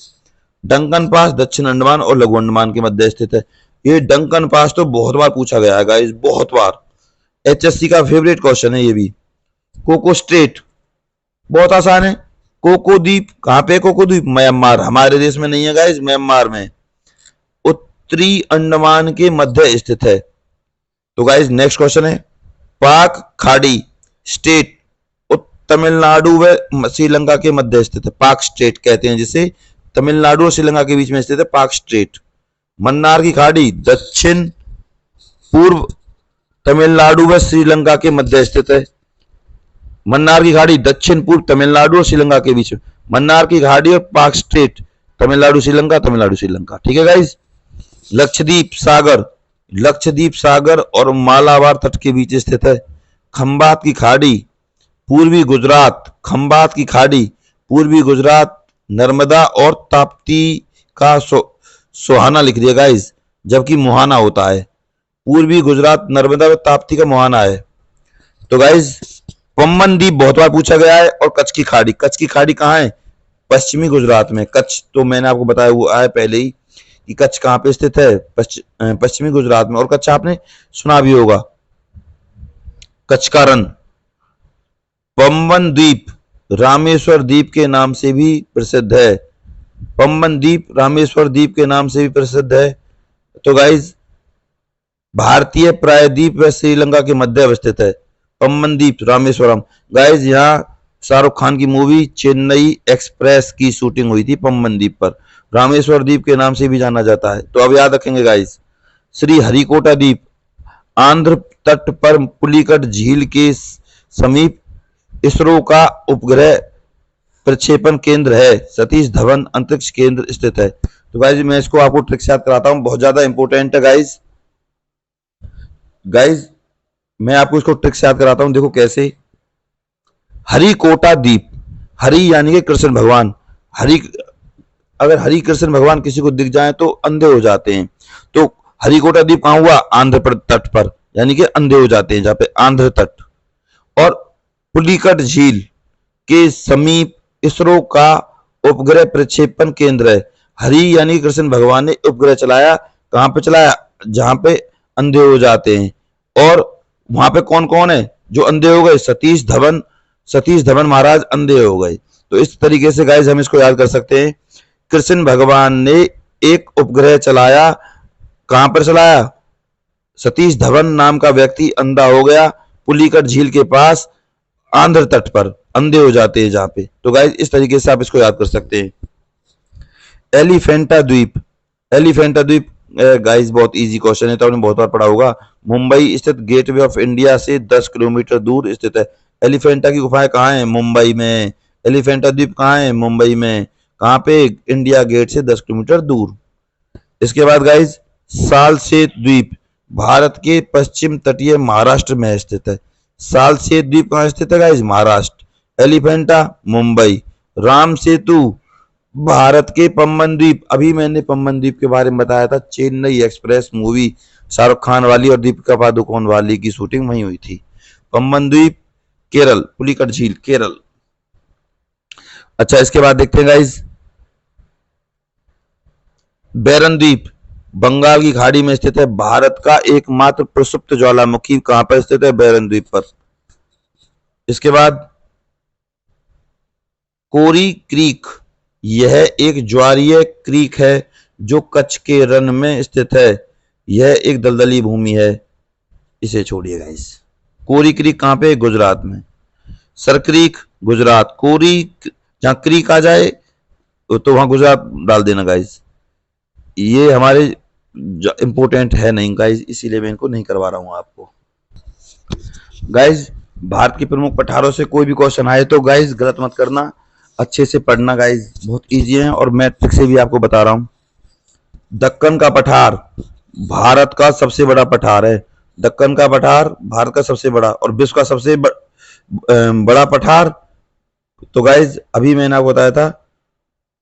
Speaker 1: डंकन पास दक्षिण अंडमान और लघु अंडमान के मध्य स्थित है। ये डंकन पास तो बहुत बार पूछा गया है गाइस, बहुत बार। एचएससी का फेवरेट क्वेश्चन है ये भी। कोको स्ट्रेट बहुत आसान है। कोको द्वीप कहां पे? कोको द्वीप म्यांमार, हमारे देश में नहीं है गाइस, म्यांमार में, उत्तरी अंडमान के मध्य स्थित है। तो गाइस नेक्स्ट क्वेश्चन है, पाक खाड़ी स्टेट तमिलनाडु व श्रीलंका के मध्य स्थित है। पाक स्टेट कहते हैं जिसे, तमिलनाडु और श्रीलंका के बीच में स्थित है पाक स्टेट। मन्नार की खाड़ी दक्षिण पूर्व तमिलनाडु व श्रीलंका के मध्य स्थित है। मन्नार की खाड़ी दक्षिण पूर्व तमिलनाडु और श्रीलंका के बीच में। मन्नार की खाड़ी और पाक स्टेट, तमिलनाडु श्रीलंका, तमिलनाडु श्रीलंका। ठीक है गाइस। लक्षद्वीप सागर, लक्षद्वीप सागर और मालाबार तट के बीच स्थित है। खंबात की खाड़ी पूर्वी गुजरात, खंबात की खाड़ी पूर्वी गुजरात, नर्मदा और ताप्ती का सोहाना लिख दिया गाइस, जबकि मुहाना होता है। पूर्वी गुजरात, नर्मदा व ताप्ती का मुहाना है। तो गाइस पम्बन द्वीप बहुत बार पूछा गया है। और कच्छ की खाड़ी, कच्छ की खाड़ी कहाँ है? पश्चिमी गुजरात में। कच्छ तो मैंने आपको बताया हुआ है पहले ही कि कच्छ कहाँ पे स्थित है, पश्चिमी गुजरात में। और कच्छ आपने सुना भी होगा, कच्छ का रण। पम्बन द्वीप रामेश्वर द्वीप के नाम से भी प्रसिद्ध है। पम्बन द्वीप रामेश्वर द्वीप के नाम से भी प्रसिद्ध है। तो गाइज भारतीय प्रायद्वीप व श्रीलंका के मध्य अवस्थित है पम्बन द्वीप रामेश्वरम। गाइज यहाँ शाहरुख खान की मूवी चेन्नई एक्सप्रेस की शूटिंग हुई थी पम्बन द्वीप पर। रामेश्वर द्वीप के नाम से भी जाना जाता है। तो अब याद रखेंगे गाइज, श्री हरिकोटा द्वीप आंध्र तट पर पुलिकट झील के समीप इसरो का उपग्रह प्रक्षेपण केंद्र है। सतीश धवन अंतरिक्ष केंद्र स्थित है। तो गाइज मैं इसको आपको ट्रिक से याद कराता हूं, बहुत ज्यादा इंपॉर्टेंट है गाइज। गाइज मैं आपको इसको ट्रिक से याद कराता हूं, देखो कैसे। हरिकोटा द्वीप, हरि यानी कि कृष्ण भगवान। हरि, अगर हरि कृष्ण भगवान किसी को दिख जाए तो अंधे हो जाते हैं। तो हरिकोटा द्वीप कहां हुआ? आंध्र तट पर, यानी कि अंधे हो जाते हैं जहां पे आंध्र तट। और पुलिकट झील के समीप इसरो का उपग्रह प्रक्षेपण केंद्र है। हरि यानी कृष्ण भगवान ने उपग्रह चलाया, कहां पे चलाया? जहां पे अंधे हो जाते हैं। और वहां पे कौन कौन है जो अंधे हो गए? सतीश धवन, सतीश धवन महाराज अंधे हो गए। तो इस तरीके से गाइज हम इसको याद कर सकते हैं। कृष्ण भगवान ने एक उपग्रह चलाया, कहां पर चलाया? सतीश धवन नाम का व्यक्ति अंधा हो गया पुलिकट झील के पास, आंध्र तट पर अंधे हो जाते हैं जहां पे। तो गाइज इस तरीके से आप इसको याद कर सकते हैं। एलिफेंटा द्वीप, एलिफेंटा द्वीप गाइज बहुत इजी क्वेश्चन है, तो आपने बहुत बार पढ़ा होगा। मुंबई स्थित गेटवे ऑफ इंडिया से 10 किलोमीटर दूर स्थित है। एलिफेंटा की गुफाएं कहाँ हैं? मुंबई में। एलिफेंटा द्वीप कहाँ है? मुंबई में। कहाँ पे? इंडिया गेट से 10 किलोमीटर दूर। इसके बाद गाइज सालसेत द्वीप भारत के पश्चिम तटीय महाराष्ट्र में स्थित है। सालसेत द्वीप कहाँ स्थित है गाइज? महाराष्ट्र। एलिफेंटा मुंबई। राम सेतु भारत के पम्बन द्वीप, अभी मैंने पम्बन द्वीप के बारे में बताया था, चेन्नई एक्सप्रेस मूवी शाहरुख खान वाली और दीपिका पादुकोण वाली की शूटिंग वहीं हुई थी। पम्बन द्वीप केरल, पुलिकट झील केरल। अच्छा इसके बाद देखते हैं गाइज, बैरन द्वीप बंगाल की खाड़ी में स्थित है। भारत का एकमात्र प्रसुप्त ज्वालामुखी कहां पर स्थित है? बैरन द्वीप पर। इसके बाद कोरी क्रीक, यह एक ज्वारीय क्रीक है जो कच्छ के रण में स्थित है। यह एक दलदली भूमि है, इसे छोड़िए गाइस। कोरी क्रीक कहां पे? गुजरात में। सर क्रीक गुजरात, कोरी जहां क्रीक आ जाए तो वहां गुजरात डाल देना गाइस। ये हमारे इंपॉर्टेंट है नहीं गाइज, इसीलिए मैं इनको नहीं करवा रहा हूँ आपको। गाइज भारत के प्रमुख पठारों से कोई भी क्वेश्चन आए तो गाइज गलत मत करना, अच्छे से पढ़ना गाइज, बहुत इजी है और मैं ट्रिक से भी आपको बता रहा हूँ। दक्कन का पठार भारत का सबसे बड़ा पठार है। दक्कन का पठार भारत का सबसे बड़ा और विश्व का सबसे बड़ा पठार, तो गाइज अभी मैंने आपको बताया था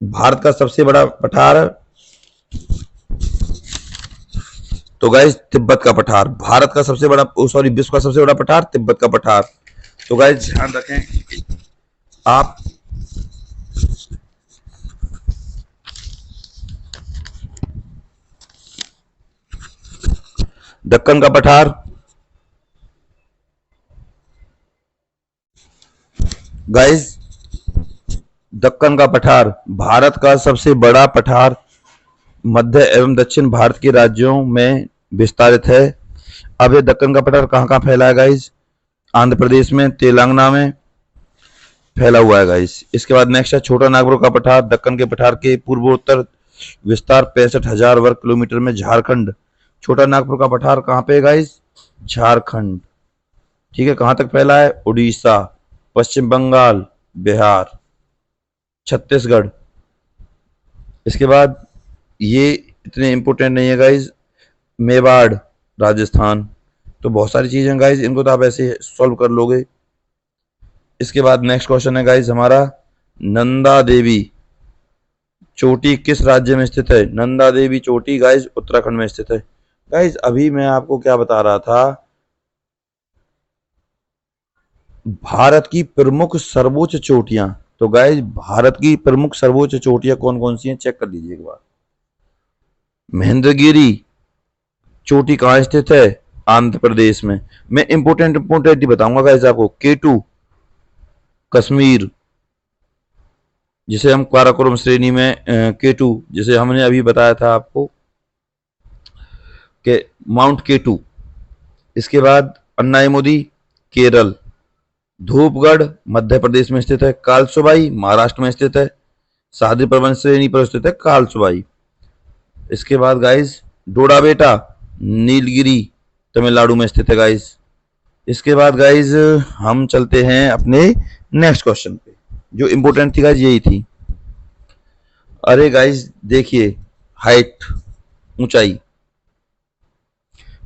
Speaker 1: भारत का सबसे बड़ा पठार, तो गाइज तिब्बत का पठार। भारत का सबसे बड़ा, सॉरी, विश्व का सबसे बड़ा पठार तिब्बत का पठार। तो गाइज ध्यान रखें आप। दक्कन का पठार गाइज, दक्कन का पठार भारत का सबसे बड़ा पठार मध्य एवं दक्षिण भारत के राज्यों में विस्तारित है। अब ये दक्कन का पठार कहाँ कहाँ फैला है गाइज? आंध्र प्रदेश में, तेलंगाना में फैला हुआ है गाइज। इसके बाद नेक्स्ट है छोटा नागपुर का पठार। दक्कन के पठार के पूर्वोत्तर विस्तार 65,000 वर्ग किलोमीटर में झारखंड। छोटा नागपुर का पठार कहाँ पे है गाइज? झारखंड। ठीक है, कहाँ तक फैला है? उड़ीसा, पश्चिम बंगाल, बिहार, छत्तीसगढ़। इसके बाद ये इतने इंपॉर्टेंट नहीं है गाइज, मेवाड़, राजस्थान। तो बहुत सारी चीजें गाइज, इनको तो आप ऐसे सॉल्व कर लोगे। इसके बाद नेक्स्ट क्वेश्चन है गाइज हमारा, नंदा देवी चोटी किस राज्य में स्थित है? नंदा देवी चोटी गाइज उत्तराखंड में स्थित है। गाइज अभी मैं आपको क्या बता रहा था, भारत की प्रमुख सर्वोच्च चोटियां। तो गाइज भारत की प्रमुख सर्वोच्च चोटियां कौन कौन सी हैं, चेक कर लीजिए एक बार। महेंद्रगिरी चोटी कहाँ स्थित है? आंध्र प्रदेश में। मैं इंपोर्टेंट ही बताऊंगा गाइज आपको। K2 कश्मीर, जिसे हम काराकोरम श्रेणी में K2, जिसे हमने अभी बताया था आपको कि माउंट K2। इसके बाद अन्नायमुदी केरल, धूपगढ़ मध्य प्रदेश में स्थित है, कालसुबाई महाराष्ट्र में स्थित है, सादरी पर्वत श्रेणी पर स्थित है कालसुबाई। इसके बाद गाइज डोडा बेटा नीलगिरी तमिलनाडु में स्थित है गाइज। इसके बाद गाइज हम चलते हैं अपने नेक्स्ट क्वेश्चन पे, जो इंपोर्टेंट थी गाइज यही थी। अरे गाइज देखिए, हाइट, ऊंचाई,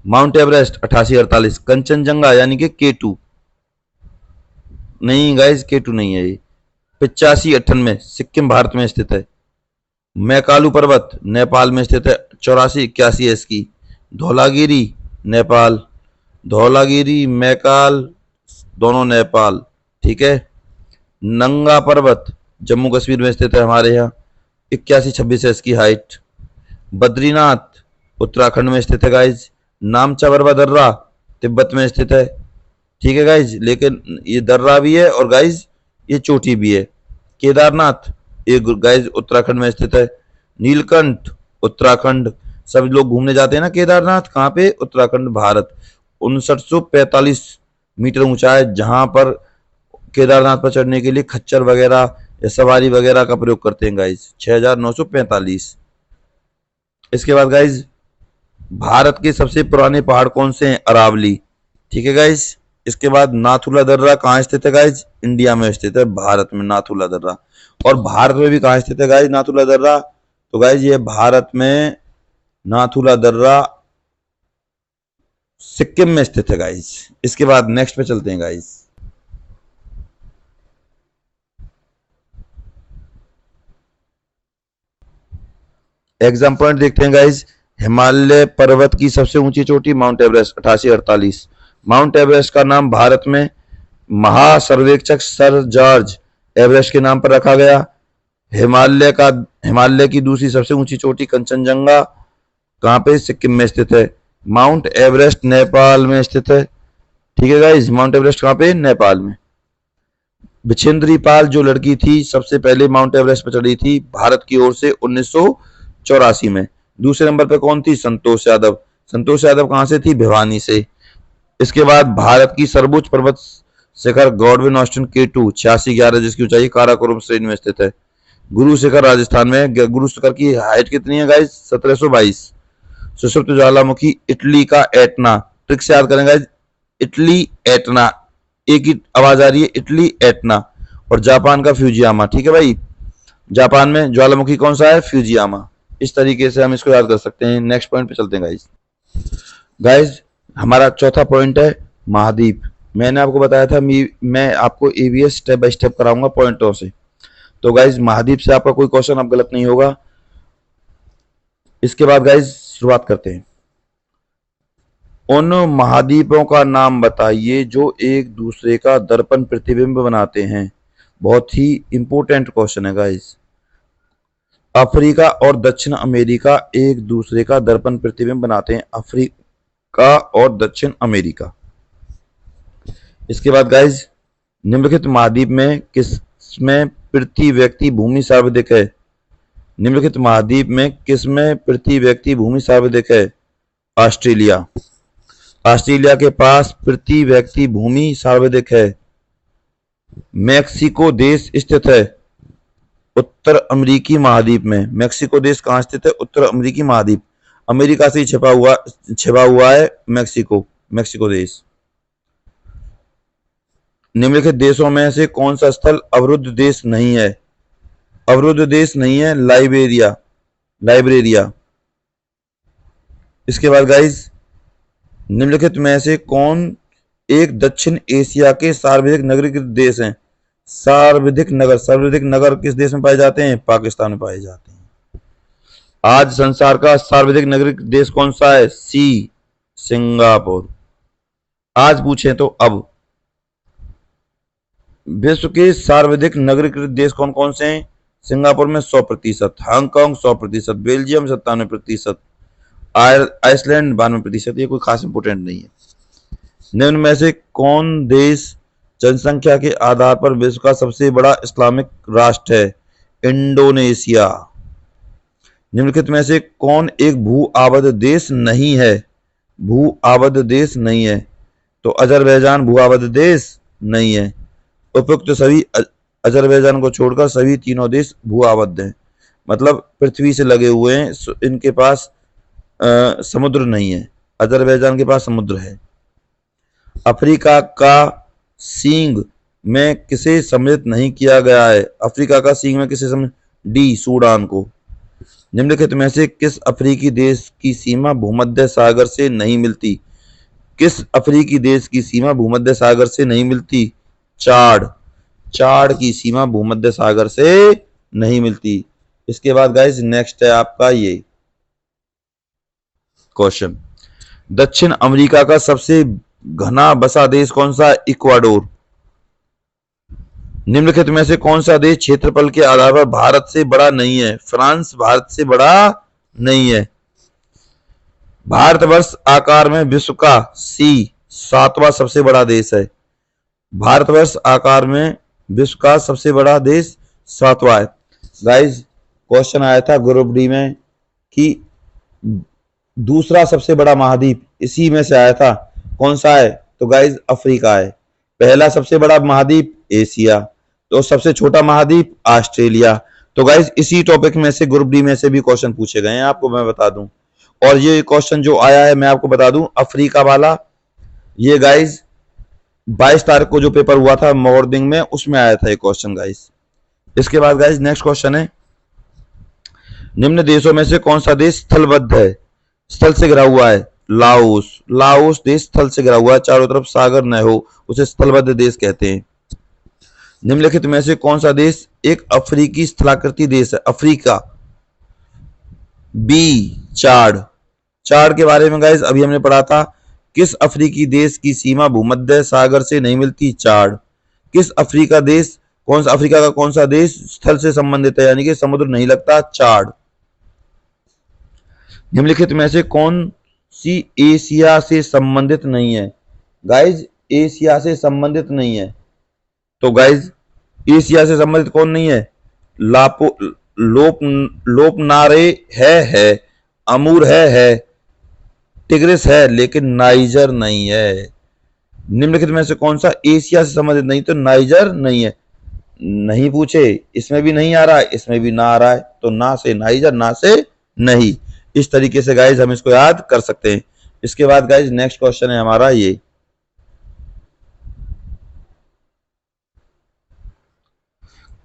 Speaker 1: माउंट एवरेस्ट 8848, कंचनजंगा यानी कि K2 नहीं गाइज, K2 नहीं है ये, 8598 सिक्किम भारत में स्थित है। मैकालू पर्वत नेपाल में स्थित है, 8481 इसकी। धौलागिरी नेपाल, धौलागिरी मैकाल दोनों नेपाल। ठीक है। नंगा पर्वत जम्मू कश्मीर में स्थित है हमारे यहाँ, 8126 है इसकी हाइट। बद्रीनाथ उत्तराखंड में स्थित है गाइज। नामचा बरवा दर्रा तिब्बत में स्थित है। ठीक है गाइज, लेकिन ये दर्रा भी है और गाइज ये चोटी भी है। केदारनाथ ये गाइज उत्तराखंड में स्थित है। नीलकंठ उत्तराखंड, सब लोग घूमने जाते हैं ना केदारनाथ, कहाँ पे? उत्तराखंड भारत। 5945 मीटर ऊंचा है, जहां पर केदारनाथ पर चढ़ने के लिए खच्चर वगैरह या सवारी वगैरह का प्रयोग करते हैं गाइज। 6945। इसके बाद गाइज भारत के सबसे पुराने पहाड़ कौन से हैं? अरावली। ठीक है गाइज। इसके बाद नाथुला दर्रा कहाँ स्थित है गाइज? इंडिया में स्थित है, भारत में नाथुला दर्रा। और भारत में भी कहाँ स्थित है गाइज नाथुला दर्रा? तो गाइज ये भारत में नाथुला दर्रा सिक्किम में स्थित है गाइज। इसके बाद नेक्स्ट पे चलते हैं गाइज। एग्जाम पॉइंट देखते हैं गाइज। हिमालय पर्वत की सबसे ऊंची चोटी माउंट एवरेस्ट 8848। माउंट एवरेस्ट का नाम भारत में महासर्वेक्षक सर जॉर्ज एवरेस्ट के नाम पर रखा गया। हिमालय की दूसरी सबसे ऊंची चोटी कंचनजंगा कहाँ पे? सिक्किम में स्थित है। माउंट एवरेस्ट नेपाल में स्थित है। ठीक है गाइज, माउंट एवरेस्ट कहाँ पे? नेपाल में। बिछेंद्री पाल जो लड़की थी सबसे पहले माउंट एवरेस्ट पर चढ़ी थी भारत की ओर से 1984 में। दूसरे नंबर पे कौन थी? संतोष यादव। संतोष यादव कहां से थी? भिवानी से। इसके बाद भारत की सर्वोच्च पर्वत शिखर गॉडविन ऑस्टिन K2 8611, जिसकी ऊंचाई काराकोरम श्रेणी में स्थित है। गुरु शिखर राजस्थान में। गुरु शिखर की हाइट कितनी है गाइस? 1722। सुषुप्त ज्वालामुखी इटली का एटना, ट्रिक से याद करेंगे इटली एटना, एक ही आवाज आ रही है, इटली एटना। और जापान का फ्यूजियामा, ठीक है भाई, जापान में ज्वालामुखी कौन सा है, फ्यूजियामा। इस तरीके से हम इसको याद कर सकते हैं। नेक्स्ट पॉइंट पे चलते हैं गाइज। गाइज हमारा चौथा पॉइंट है महाद्वीप। मैंने आपको बताया था मैं आपको ईवीएस स्टेप बाय स्टेप कराऊंगा पॉइंटों से। तो गाइज महाद्वीप से आपका कोई क्वेश्चन अब गलत नहीं होगा। इसके बाद गाइज शुरुआत करते हैं। उन महाद्वीपों का नाम बताइए जो एक दूसरे का दर्पण प्रतिबिंब बनाते हैं। बहुत ही इंपॉर्टेंट क्वेश्चन है गाइज। अफ्रीका और दक्षिण अमेरिका एक दूसरे का दर्पण प्रतिबिंब बनाते हैं, अफ्रीका और दक्षिण अमेरिका। इसके बाद गाइज निम्नलिखित महाद्वीप में किसमें प्रति व्यक्ति भूमि सर्वाधिक है। निम्नलिखित महाद्वीप में किसमें प्रति व्यक्ति भूमि सर्वाधिक है। ऑस्ट्रेलिया, ऑस्ट्रेलिया के पास प्रति व्यक्ति भूमि सर्वाधिक है। मैक्सिको देश स्थित है उत्तर अमेरिकी महाद्वीप में। मैक्सिको देश कहाँ स्थित है, उत्तर अमेरिकी महाद्वीप। अमेरिका से छिपा हुआ है मैक्सिको देश। निम्नलिखित देशों में से कौन सा स्थल अवरुद्ध देश नहीं है। अवरुद्ध देश नहीं है लाइब्रेरिया। इसके बाद गाइज निम्नलिखित में से कौन एक दक्षिण एशिया के सर्वाधिक नगरीकृत देश हैं। सर्वाधिक नगर किस देश में पाए जाते हैं, पाकिस्तान में पाए जाते हैं। आज संसार का सर्वाधिक नगरीकृत देश कौन सा है, सी, सिंगापुर। आज पूछें तो अब विश्व के सर्वाधिक नगरीकृत देश कौन कौन से हैं। सिंगापुर में 100%, हांगकांग 100%, बेल्जियम 97%, आइसलैंड 92%। ये कोई खास इंपोर्टेंट नहीं है। निम्न में से कौन देश जनसंख्या के आधार पर विश्व का सबसे बड़ा इस्लामिक राष्ट्र है, इंडोनेशिया। निम्नलिखित में से कौन एक भू आबद्ध देश नहीं है, भू आबद्ध देश नहीं है। तो अजरबैजान भू आबद्ध देश नहीं है। उपयुक्त सभी अजरबैजान को छोड़कर सभी तीनों देश भू आबद्ध हैं, मतलब पृथ्वी से लगे हुए हैं। इनके पास समुद्र नहीं है, अजरबैजान के पास समुद्र है। अफ्रीका का सींग में किसे सम्मिलित नहीं किया गया है। अफ्रीका का सींग में किसे सम्मिलित, डी, सूडान को। निम्नलिखित में से किस अफ्रीकी देश की सीमा भूमध्य सागर से नहीं मिलती। किस अफ्रीकी देश की सीमा भूमध्य सागर से नहीं मिलती, चाड की सीमा भूमध्य सागर से नहीं मिलती। इसके बाद गाइस नेक्स्ट है आपका ये क्वेश्चन, दक्षिण अमेरिका का सबसे घना बसा देश कौन सा, इक्वाडोर। निम्नलिखित में से कौन सा देश क्षेत्रफल के आधार पर भारत से बड़ा नहीं है। फ्रांस भारत से बड़ा नहीं है। भारतवर्ष आकार में विश्व का सी, 7वां सबसे बड़ा देश है। भारतवर्ष आकार में विश्व का सबसे बड़ा देश 7वां है। गाइस क्वेश्चन आया था ग्रुप डी में कि दूसरा सबसे बड़ा महाद्वीप इसी में से आया था, कौन सा है, तो गाइस अफ्रीका है। पहला सबसे बड़ा महाद्वीप एशिया, तो सबसे छोटा महाद्वीप ऑस्ट्रेलिया। तो गाइस इसी टॉपिक में से ग्रुप डी में से भी क्वेश्चन पूछे गए हैं, आपको मैं बता दूं। और ये क्वेश्चन जो आया है मैं आपको बता दूं, अफ्रीका वाला, ये गाइस 22 तारीख को जो पेपर हुआ था मॉर्निंग में, उसमें आया था ये क्वेश्चन गाइस। इसके बाद गाइस नेक्स्ट क्वेश्चन है, निम्न देशों में से कौन सा देश स्थलबद्ध है, स्थल से घिरा हुआ है। लाओस देश स्थल से घिरा हुआ है, चारों तरफ सागर न हो उसे स्थलबद्ध देश कहते हैं। निम्नलिखित में से कौन सा देश एक अफ्रीकी स्थलाकृति देश है, अफ्रीका, बी, चाड के बारे में गाइस अभी हमने पढ़ा था। किस अफ्रीकी देश की सीमा भूमध्य सागर से नहीं मिलती, चाड। किस अफ्रीका का कौन सा देश स्थल से संबंधित है, यानी कि समुद्र नहीं लगता, चाड। निम्नलिखित में से कौन सी एशिया से संबंधित नहीं है, गाइज एशिया से संबंधित नहीं है। तो गाइज एशिया से संबंधित कौन नहीं है, लोपनारे है, अमूर है, टिग्रिस है, लेकिन नाइजर नहीं है। निम्नलिखित में से कौन सा एशिया से संबंधित नहीं, तो नाइजर नहीं है। नहीं पूछे, इसमें भी नहीं आ रहा है, इसमें भी ना आ रहा है, तो ना से नाइजर, ना से नहीं। इस तरीके से गाइज हम इसको याद कर सकते हैं। इसके बाद गाइज नेक्स्ट क्वेश्चन है हमारा ये,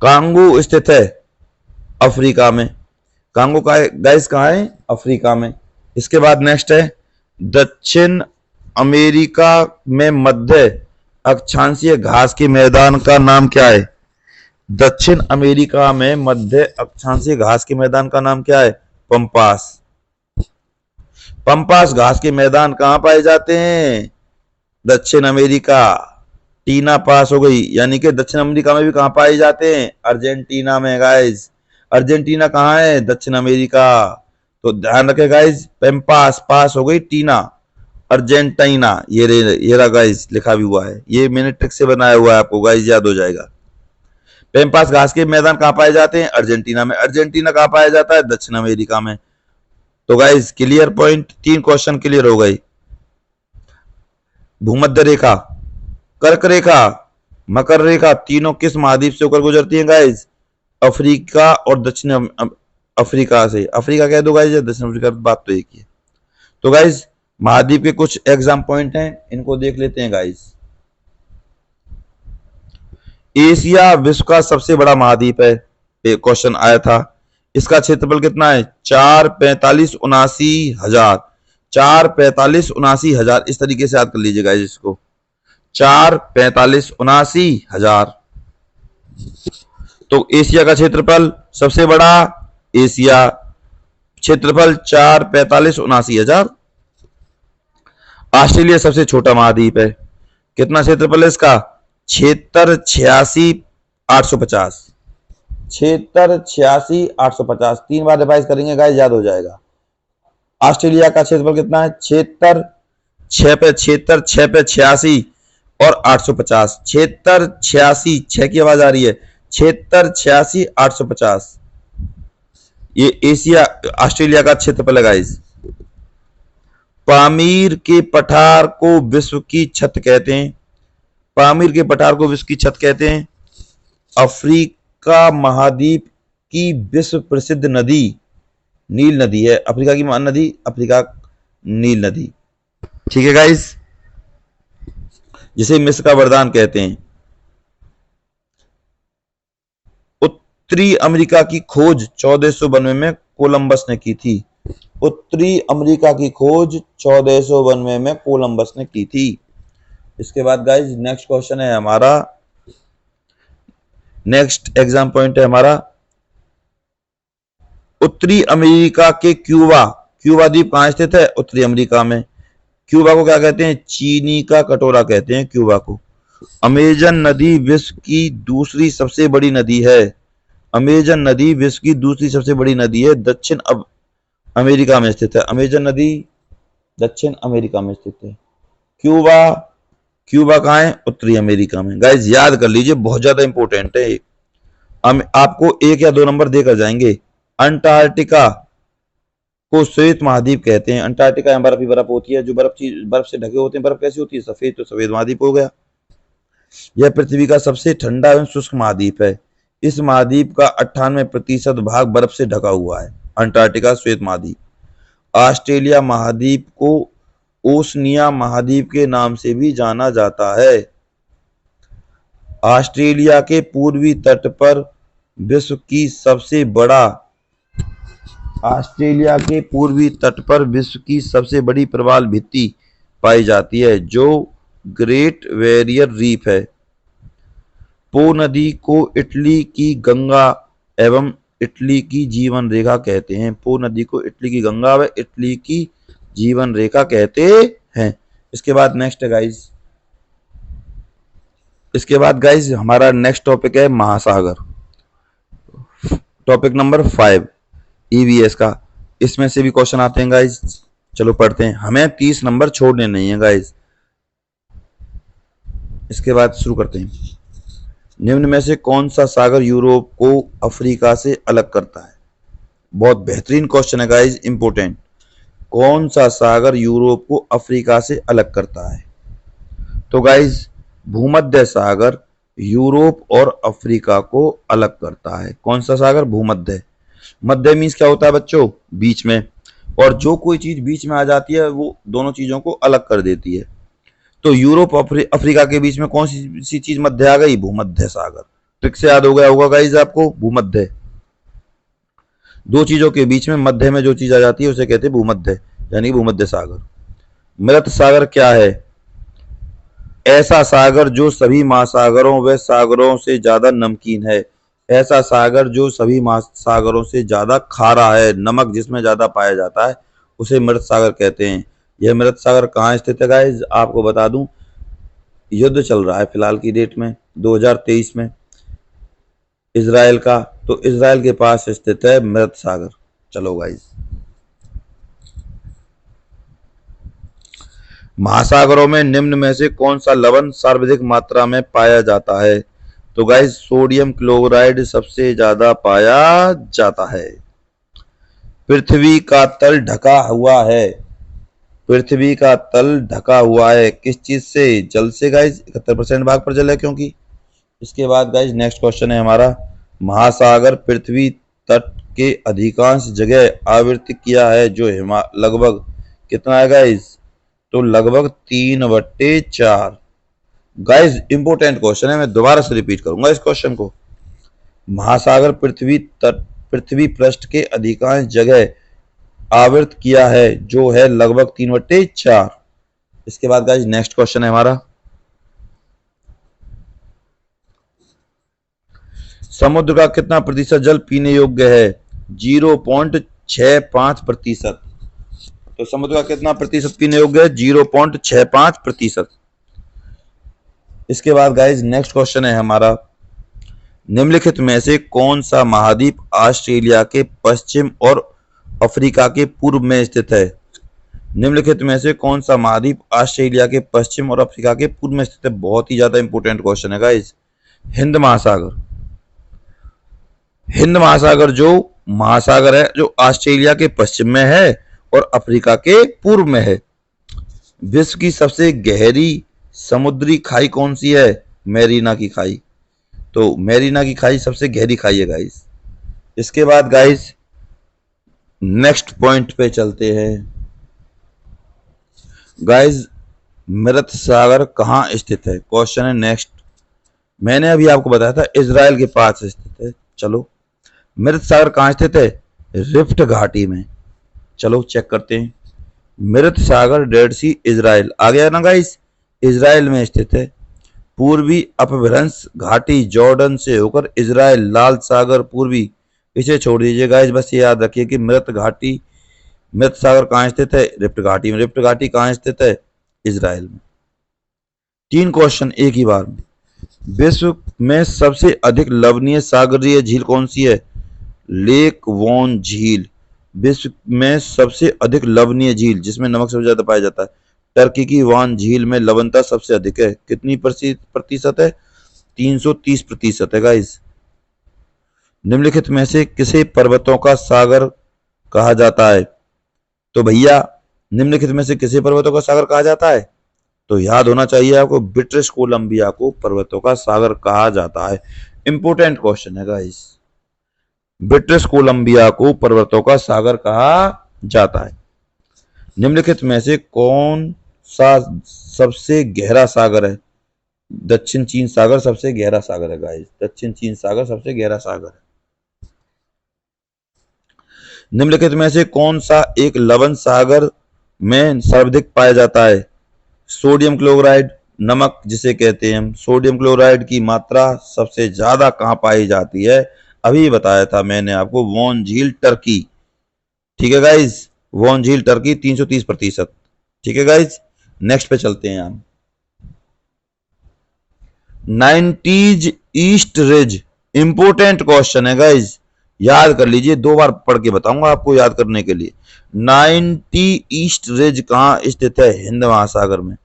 Speaker 1: कांगो स्थित है अफ्रीका में। कांगो का गाइज कहाँ है? अफ्रीका में। इसके बाद नेक्स्ट है, दक्षिण अमेरिका में मध्य अक्षांशीय घास के मैदान का नाम क्या है? दक्षिण अमेरिका में मध्य अक्षांशीय घास के मैदान का नाम क्या है? पंपास। पंपास घास के मैदान कहां पाए जाते हैं? दक्षिण अमेरिका। टीना पास हो गई, यानी कि दक्षिण अमेरिका में भी कहां पाए जाते हैं? अर्जेंटीना में गाइज। अर्जेंटीना कहां है? दक्षिण अमेरिका। तो ध्यान रखे गाइज, पेम्पास पास हो गई, टीना अर्जेंटीना, ये रहा गाइज, लिखा भी हुआ है, ये मैंने ट्रिक से बनाया हुआ है, आपको गाइज याद हो जाएगा। पेम्पास घास के मैदान कहां पाए जाते हैं? अर्जेंटीना में। अर्जेंटीना कहां पाया जाता है? दक्षिण अमेरिका में। तो guys clear point, 3 question clear हो गए। भूमध्य रेखा, कर्क रेखा, मकर रेखा, तीनों किस महाद्वीप से होकर गुजरती हैं गाइज? अफ्रीका और दक्षिण अफ्रीका से। अफ्रीका कह दो गाइज, दक्षिण अफ्रीका, बात तो एक ही है। तो गाइज महाद्वीप के कुछ एग्जाम पॉइंट हैं, इनको देख लेते हैं गाइज। एशिया विश्व का सबसे बड़ा महाद्वीप है, क्वेश्चन आया था। इसका क्षेत्रफल कितना है? 4,45,79,000। 4,45,79,000, इस तरीके से याद कर लीजिएगा इसको, 4,45,79,000। तो एशिया का क्षेत्रफल सबसे बड़ा, एशिया, क्षेत्रफल 4,45,79,000। ऑस्ट्रेलिया सबसे छोटा महाद्वीप है, कितना क्षेत्रफल है इसका? 76,86,850। 76,86,850, 3 बार रिवाइज करेंगे गाइस, याद हो जाएगा। ऑस्ट्रेलिया का क्षेत्रफल कितना है? 76, 6 पे 76, 6 पे 86 और 850। 76, 86, 6 की आवाज आ रही है, 76, 86, 850। ये एशिया ऑस्ट्रेलिया का क्षेत्रफल है गाइस। पामीर के पठार को विश्व की छत कहते हैं। पामीर के पठार को विश्व की छत कहते हैं। अफ्रीका महाद्वीप की विश्व प्रसिद्ध नदी नील नदी है। अफ्रीका की महान नदी, अफ्रीका नील नदी, ठीक है गाइस, जिसे मिस्र का वरदान कहते हैं। उत्तरी अमेरिका की खोज 1492 में कोलंबस ने की थी। उत्तरी अमेरिका की खोज 1492 में कोलंबस ने की थी। इसके बाद गाइस नेक्स्ट क्वेश्चन है हमारा, नेक्स्ट एग्जाम पॉइंट है हमारा, उत्तरी अमेरिका के क्यूबा, क्यूबा द्वीप कहां स्थित है? उत्तरी अमेरिका में। क्यूबा को क्या कहते हैं? चीनी का कटोरा कहते हैं क्यूबा को। अमेजन नदी विश्व की दूसरी सबसे बड़ी नदी है। अमेजन नदी विश्व की दूसरी सबसे बड़ी नदी है, दक्षिण अमेरिका में स्थित है। अमेजन नदी दक्षिण अमेरिका में स्थित है। क्यूबा, क्यूबा कहां है? उत्तरी अमेरिका में। गाइस याद कर लीजिए, बहुत ज्यादा इंपॉर्टेंट है। आपको 1 या 2 नंबर देकर जाएंगे। अंटार्कटिका को श्वेत महाद्वीप कहते हैं। अंटार्कटिका में बर्फ ही बर्फ होती है, जो बर्फ से ढके होते हैं। बर्फ कैसी होती है? सफेद, तो सफेद महाद्वीप हो गया। यह पृथ्वी का सबसे ठंडा एवं शुष्क महाद्वीप है। इस महाद्वीप का 98% भाग बर्फ से ढका हुआ है। अंटार्कटिका श्वेत महाद्वीप। ऑस्ट्रेलिया महाद्वीप को ओशनिया महाद्वीप के नाम से भी जाना जाता है। ऑस्ट्रेलिया के पूर्वी तट पर विश्व की सबसे बड़ा, ऑस्ट्रेलिया के पूर्वी तट पर विश्व की सबसे बड़ी प्रवाल भित्ति पाई जाती है, जो ग्रेट बैरियर रीफ है। पो नदी को इटली की गंगा एवं इटली की जीवन रेखा कहते हैं। पो नदी को इटली की गंगा व इटली की जीवन रेखा कहते हैं। इसके बाद नेक्स्ट है गाइस, इसके बाद गाइस हमारा नेक्स्ट टॉपिक है महासागर, टॉपिक नंबर 5 ईवीएस का। इसमें से भी क्वेश्चन आते हैं गाइस, चलो पढ़ते हैं। हमें 30 नंबर छोड़ने नहीं है गाइस। इसके बाद शुरू करते हैं। निम्न में से कौन सा सागर यूरोप को अफ्रीका से अलग करता है? बहुत बेहतरीन क्वेश्चन है गाइस, इंपोर्टेंट। कौन सा सागर यूरोप को अफ्रीका से अलग करता है? तो गाइस भूमध्य सागर यूरोप और अफ्रीका को अलग करता है। कौन सा सागर? भूमध्य। मध्य मीन्स क्या होता है बच्चों? बीच में। और जो कोई चीज बीच में आ जाती है वो दोनों चीजों को अलग कर देती है। तो यूरोप अफ्रीका के बीच में कौन सी चीज मध्य आ गई? भूमध्य सागर। ट्रिक से याद हो गया होगा गाइज आपको, भूमध्य। दो चीजों के बीच में मध्य में जो चीज आ जाती है उसे कहते हैं भूमध्य, यानी भूमध्य सागर। मृत सागर क्या है? ऐसा सागर जो सभी महासागरों व सागरों से ज्यादा नमकीन है। ऐसा सागर जो सभी महासागरों से ज्यादा खारा है, नमक जिसमें ज्यादा पाया जाता है, उसे मृत सागर कहते हैं। यह मृत सागर कहाँ स्थित है गाइज? आपको बता दूं, युद्ध चल रहा है फिलहाल की डेट में 2023 में इजराइल का, तो इजराइल के पास स्थित है मृत सागर। चलो गाइज, महासागरों में निम्न में से कौन सा लवण सर्वाधिक मात्रा में पाया जाता है? तो गाइज सोडियम क्लोराइड सबसे ज्यादा पाया जाता है। पृथ्वी का तल ढका हुआ है। पृथ्वी का तल ढका हुआ है किस चीज से? जल से गाइज, 71% भाग पर जल है क्योंकि। इसके बाद गाइज नेक्स्ट क्वेश्चन है हमारा, महासागर पृथ्वी तट के अधिकांश जगह आवृत किया है जो लगभग कितना है गाइज? तो लगभग 3/4। गाइज इंपोर्टेंट क्वेश्चन है, मैं दोबारा से रिपीट करूंगा इस क्वेश्चन को। महासागर पृथ्वी पृष्ठ के अधिकांश जगह आवृत किया है जो है लगभग 3/4। इसके बाद गाइज नेक्स्ट क्वेश्चन है हमारा, समुद्र का कितना प्रतिशत जल पीने योग्य है? 0.65%। तो समुद्र का कितना प्रतिशत पीने योग्य है? 0.65%। इसके बाद गाइज नेक्स्ट क्वेश्चन है हमारा, निम्नलिखित में से कौन सा महाद्वीप ऑस्ट्रेलिया के पश्चिम और अफ्रीका के पूर्व में स्थित है? निम्नलिखित में से कौन सा महाद्वीप ऑस्ट्रेलिया के पश्चिम और अफ्रीका के पूर्व में स्थित है? बहुत ही ज्यादा इंपोर्टेंट क्वेश्चन है गाइज। हिंद महासागर। हिंद महासागर जो महासागर है जो ऑस्ट्रेलिया के पश्चिम में है और अफ्रीका के पूर्व में है। विश्व की सबसे गहरी समुद्री खाई कौन सी है? मैरीना की खाई। तो मैरीना की खाई सबसे गहरी खाई है गाइस। इसके बाद गाइस नेक्स्ट पॉइंट पे चलते हैं। गाइस मृत सागर कहाँ स्थित है? क्वेश्चन है नेक्स्ट। मैंने अभी आपको बताया था इजराइल के पास स्थित है। चलो मृत सागर कहाँ स्थित है? रिफ्ट घाटी में। चलो चेक करते हैं। मृत सागर डेड सी इजराइल आ गया ना गाइस, इजराइल में स्थित है। पूर्वी अपभ्रंश घाटी जॉर्डन से होकर इजराइल, लाल सागर पूर्वी, इसे छोड़ दीजिए गाइस। बस ये याद रखिए कि मृत सागर कहाँ स्थित है? रिफ्ट घाटी में। रिफ्ट घाटी कहाँ स्थित है? इजराइल में। 3 क्वेश्चन एक ही बार में। विश्व में सबसे अधिक लवणीय सागरीय झील कौन सी है? लेक वॉन झील। विश्व में सबसे अधिक लवणीय झील जिसमें नमक सबसे ज्यादा पाया जाता है, टर्की की वान झील में लवणता सबसे अधिक है। कितनी प्रतिशत है? 330% है गाइस। निम्नलिखित में से किसे पर्वतों का सागर कहा जाता है? तो भैया निम्नलिखित में से किसे पर्वतों का सागर कहा जाता है? तो याद होना चाहिए आपको, ब्रिटिश कोलंबिया को पर्वतों का सागर कहा जाता है। इंपोर्टेंट क्वेश्चन है गाइस। ब्रिटिश कोलंबिया को पर्वतों का सागर कहा जाता है। निम्नलिखित में से कौन सा सबसे गहरा सागर है? दक्षिण चीन सागर सबसे गहरा सागर है गाइस। दक्षिण चीन सागर सबसे गहरा सागर है। निम्नलिखित में से कौन सा एक लवण सागर में सर्वाधिक पाया जाता है? सोडियम क्लोराइड, नमक जिसे कहते हैं हम। सोडियम क्लोराइड की मात्रा सबसे ज्यादा कहां पाई जाती है? अभी बताया था मैंने आपको, वॉन झील टर्की। ठीक है गाइज, वॉन झील टर्की 330%। ठीक है गाइज, नेक्स्ट पे चलते हैं हम। 90s east ridge, important question है गाइज, याद कर लीजिए। 2 बार पढ़ के बताऊंगा आपको याद करने के लिए। 90 ईस्ट रिज कहां स्थित है? हिंद महासागर में।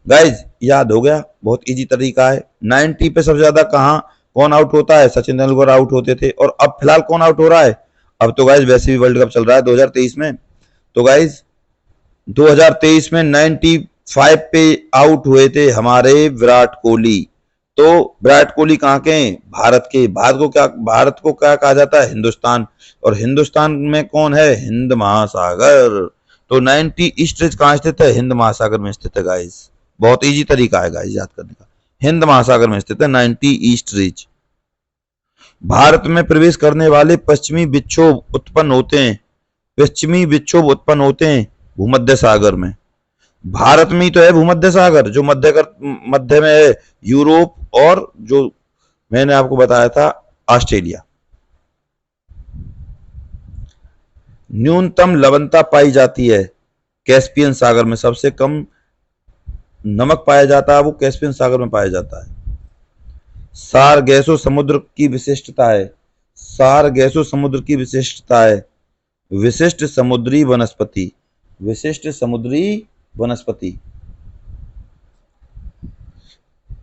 Speaker 1: गाइज याद हो गया, बहुत इजी तरीका है। 90 पे सबसे ज्यादा कौन आउट होता है? सचिन तेंदुलकर आउट होते थे। और अब फिलहाल कौन आउट हो रहा है? अब तो गाइज वैसे भी वर्ल्ड कप चल रहा है 2023 में। तो गाइज 2023 में 95 पे आउट हुए थे हमारे विराट कोहली। तो विराट कोहली कहाँ के हैं? भारत के। भारत को क्या कहा जाता है? हिंदुस्तान। और हिंदुस्तान में कौन है? हिंद महासागर। तो 90 ईस्ट रीज कहाँ स्थित है? हिंद महासागर में स्थित है गाइस। बहुत इजी तरीका है गाइस याद करने का। हिंद महासागर में स्थित है 90 ईस्ट रीज। भारत में प्रवेश करने वाले पश्चिमी विक्षोभ उत्पन्न होते हैं, पश्चिमी विक्षोभ उत्पन्न होते हैं भूमध्य सागर में। भारत में ही तो है भूमध्य सागर, जो मध्य में है यूरोप, और जो मैंने आपको बताया था ऑस्ट्रेलिया। न्यूनतम लवणता पाई जाती है कैस्पियन सागर में। सबसे कम नमक पाया जाता है वो कैस्पियन सागर में पाया जाता है। सारगैसो समुद्र की विशिष्टता है। सारगैसो समुद्र की विशिष्टता है विशिष्ट समुद्री वनस्पति। विशिष्ट समुद्री वनस्पति।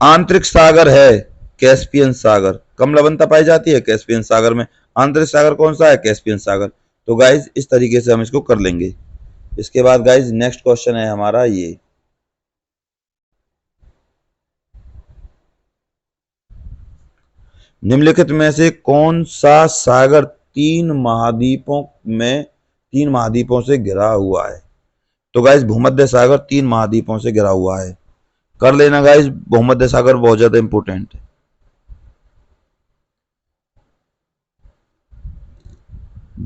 Speaker 1: आंतरिक सागर है कैस्पियन सागर। कम लवणता पाई जाती है कैस्पियन सागर में। आंतरिक सागर कौन सा है? कैस्पियन सागर। तो गाइज इस तरीके से हम इसको कर लेंगे। इसके बाद गाइज नेक्स्ट क्वेश्चन है हमारा ये, निम्नलिखित में से कौन सा सागर तीन महाद्वीपों से घिरा हुआ है? तो गाइज भूमध्य सागर तीन महाद्वीपों से घिरा हुआ है। कर लेना गाइज, भूमध्य सागर बहुत ज्यादा इंपोर्टेंट है।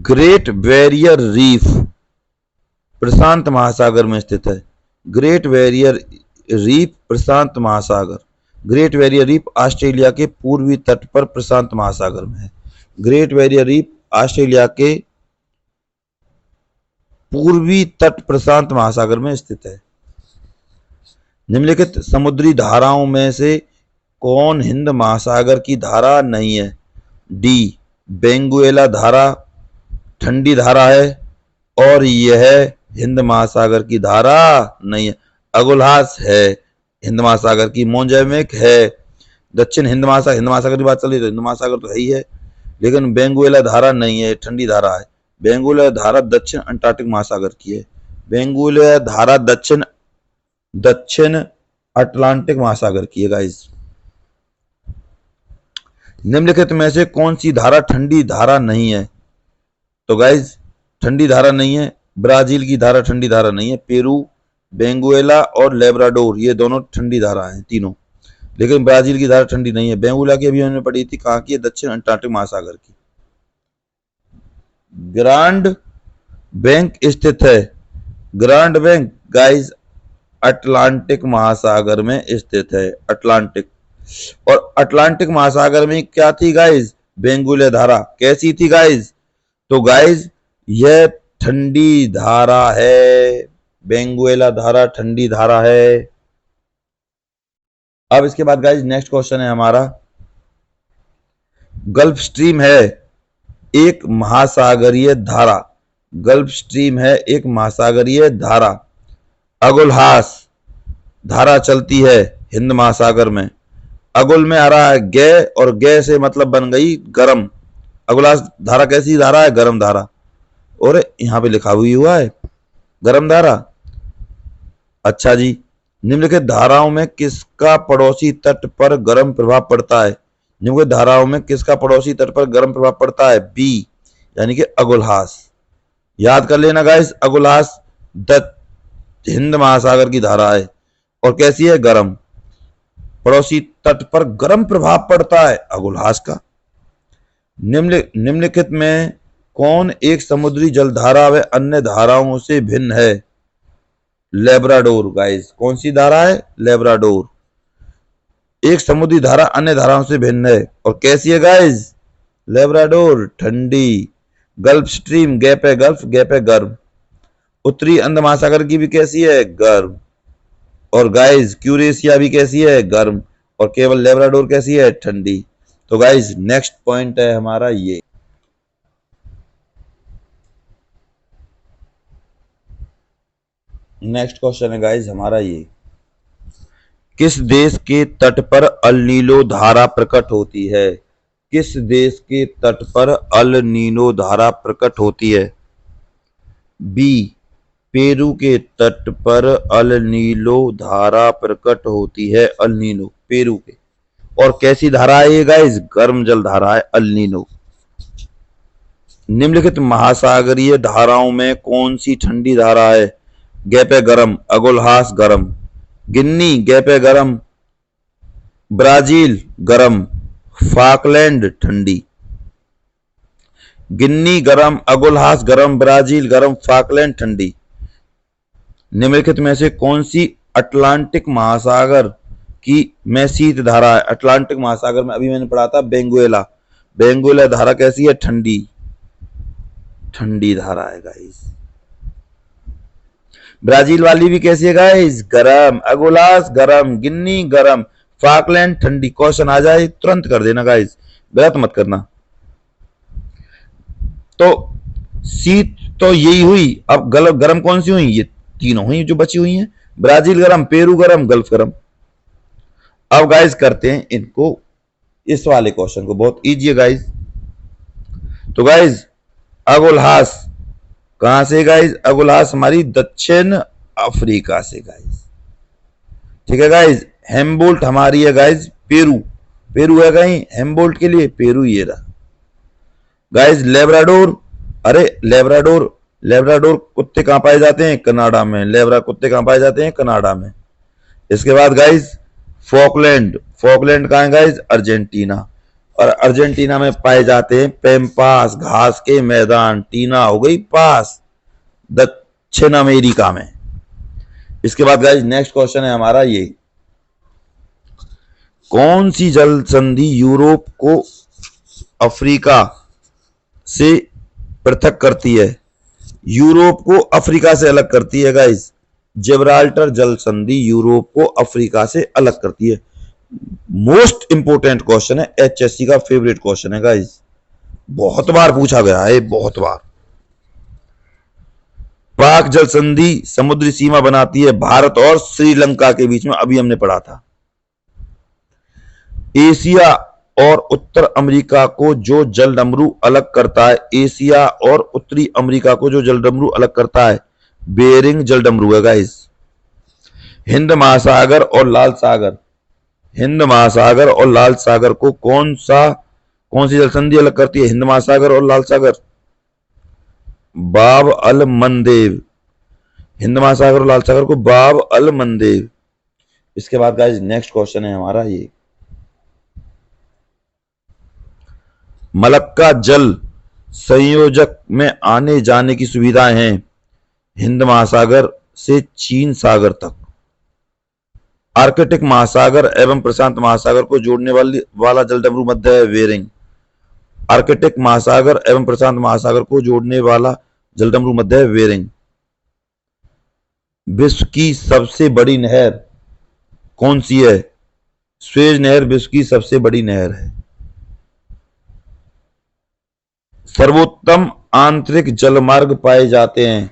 Speaker 1: ग्रेट बैरियर रीफ प्रशांत महासागर में स्थित है। ग्रेट बैरियर रीफ प्रशांत महासागर। ग्रेट बैरियर रीफ ऑस्ट्रेलिया के पूर्वी तट पर प्रशांत महासागर में है। ग्रेट बैरियर रीफ ऑस्ट्रेलिया के पूर्वी तट प्रशांत महासागर में स्थित है। निम्नलिखित समुद्री धाराओं में से कौन हिंद महासागर की धारा नहीं है? डी, बेंगुएला धारा ठंडी धारा है और यह हिंद महासागर की धारा नहीं है। अगुलहास है हिंद महासागर की। मोजाम्बिक है दक्षिण हिंद महासागर की बात चल रही तो हिंद महासागर तो है ही है, लेकिन बेंगुएला धारा नहीं है, ठंडी धारा है। बेंगुएला धारा दक्षिण अंटार्कटिक महासागर की है। बेंगुएला धारा दक्षिण अटलांटिक महासागर की है गाइस। निम्नलिखित में से कौन सी धारा ठंडी धारा नहीं है? तो गाइज ठंडी धारा नहीं है, ब्राजील की धारा ठंडी धारा नहीं है। पेरू, बेंगुएला और लेब्राडोर ये दोनों ठंडी धारा हैं तीनों, लेकिन ब्राजील की धारा ठंडी नहीं है। बेंगुएला की अभी हमने पढ़ी थी, कहाँ की है? दक्षिण अंटार्कटिक महासागर की। ग्रांड बैंक स्थित है। ग्रांड बैंक गाइज अटलांटिक महासागर में स्थित है। अटलांटिक, और अटलांटिक महासागर में क्या थी गाइज? बेंगुएला धारा। कैसी थी गाइज? तो गाइज यह ठंडी धारा है। बेंगुएला धारा ठंडी धारा है। अब इसके बाद गाइज नेक्स्ट क्वेश्चन है हमारा, गल्फ स्ट्रीम है एक महासागरीय धारा। गल्फ स्ट्रीम है एक महासागरीय धारा। अगुलहास धारा चलती है हिंद महासागर में। अगुल में आ रहा है गे, और गे से मतलब बन गई गरम। अगुलहास धारा कैसी धारा है? गरम धारा। और यहां पे लिखा हुआ है गरम धारा। अच्छा जी, निम्नलिखित धाराओं में किसका पड़ोसी तट पर गर्म प्रभाव पड़ता है? निम्नलिखित धाराओं में किसका पड़ोसी तट पर गर्म प्रभाव पड़ता है? बी, यानी कि अगुलहास। याद कर लेना गाइस, अगुलहास हिंद महासागर की धारा है और कैसी है? गर्म। पड़ोसी तट पर गर्म प्रभाव पड़ता है अगुलहास का। निम्नलिखित में कौन एक समुद्री जलधारा व अन्य धाराओं से भिन्न है? Labrador guys. कौन सी धारा है? लेब्राडोर। एक समुद्री धारा अन्य धाराओं से भिन्न है और कैसी है गाइस? लेब्राडोर ठंडी। गल्फ स्ट्रीम गैप है गल्फ, गैप है गर्म। उत्तरी अंध महासागर की भी कैसी है? गर्म। और गाइस क्यूरेशिया भी कैसी है? गर्म। और केवल लेब्राडोर कैसी है? ठंडी। तो गाइस नेक्स्ट पॉइंट है हमारा ये, नेक्स्ट क्वेश्चन है गाइस हमारा ये, किस देश के तट पर अल नीलो धारा प्रकट होती है? किस देश के तट पर अल नीनो धारा प्रकट होती है? बी, पेरू के तट पर अल नीलो धारा प्रकट होती है। अल नीनो पेरू के। और कैसी धारा है ये गाइस? गर्म जल धारा है, अल नीनो। निम्नलिखित महासागरीय धाराओं में कौन सी ठंडी धारा है? गैपे गरम, अगुलहास गरम, गिन्नी गैपे गरम, ब्राजील गरम, फाकलैंड ठंडी। गिन्नी गरम, अगुलहास गरम, ब्राजील गरम, फाकलैंड ठंडी। निम्नलिखित में से कौन सी अटलांटिक महासागर की में शीत धारा है? अटलांटिक महासागर में अभी मैंने पढ़ा था बेंगुएला। बेंगुएला धारा कैसी है? ठंडी, ठंडी धारा है गाइस। ब्राजील वाली भी कैसी है गाइस? गरम, अगुलास गरम, गिन्नी गरम, फाकलैंड ठंडी। क्वेश्चन आ जाए तुरंत कर देना गाइस, गलत मत करना। तो शीत तो यही हुई, अब गरम कौन सी हुई? ये तीनों हुई जो बची हुई हैं। ब्राजील गरम, पेरू गरम, गल्फ गरम। अब गाइस करते हैं इनको, इस वाले क्वेश्चन को, बहुत इजी है गाइस। तो गाइस अगुलहास कहां से गाइस? अगुलहास हमारी दक्षिण अफ्रीका से गाइस, ठीक है गाइस। हेम्बोल्ट हमारी है गाइस पेरू, पेरू है कहीं हेम्बोल्ट के लिए? पेरू ये रहा गाइस। लेब्राडोर, अरे लेब्राडोर, लेब्राडोर कुत्ते कहां पाए जाते हैं? कनाडा में। लेब्रा कुत्ते कहां पाए जाते हैं? कनाडा में। इसके बाद गाइस फॉकलैंड, फॉकलैंड कहां है गाइस? अर्जेंटीना। और अर्जेंटीना में पाए जाते हैं पेम्पास, घास के मैदान। टीना हो गई पास, दक्षिण अमेरिका में। इसके बाद गाइस नेक्स्ट क्वेश्चन है हमारा ये, कौन सी जल संधि यूरोप को अफ्रीका से पृथक करती है? यूरोप को अफ्रीका से अलग करती है गाइस। जिब्राल्टर जल संधि यूरोप को अफ्रीका से अलग करती है। मोस्ट इंपोर्टेंट क्वेश्चन है, एचएससी का फेवरेट क्वेश्चन है गाइस, बहुत बार पूछा गया है, बहुत बार। पाक जल संधि समुद्री सीमा बनाती है भारत और श्रीलंका के बीच में, अभी हमने पढ़ा था। एशिया और उत्तर अमेरिका को जो जलडमरू अलग करता है, एशिया और उत्तरी अमेरिका को जो जलडमरू अलग करता है, बेरिंग जलडमरू है गाइस। हिंद महासागर और लाल सागर, हिंद महासागर और लाल सागर को कौन सी जलसंधि अलग करती है? हिंद महासागर और लाल सागर, बाब अल मंदेव। हिंद महासागर और लाल सागर को बाब अल मंदेव। इसके बाद गाइस नेक्स्ट क्वेश्चन है हमारा ये, मलक्का जल संयोजक में आने जाने की सुविधाएं हैं हिंद महासागर से चीन सागर तक। आर्कटिक महासागर एवं प्रशांत महासागर को जोड़ने वाला जलडमरू मध्य है बेरिंग। आर्कटिक महासागर एवं प्रशांत महासागर को जोड़ने वाला जलडमरू मध्य है बेरिंग। विश्व की सबसे बड़ी नहर कौन सी है? स्वेज नहर विश्व की सबसे बड़ी नहर है। सर्वोत्तम आंतरिक जलमार्ग पाए जाते हैं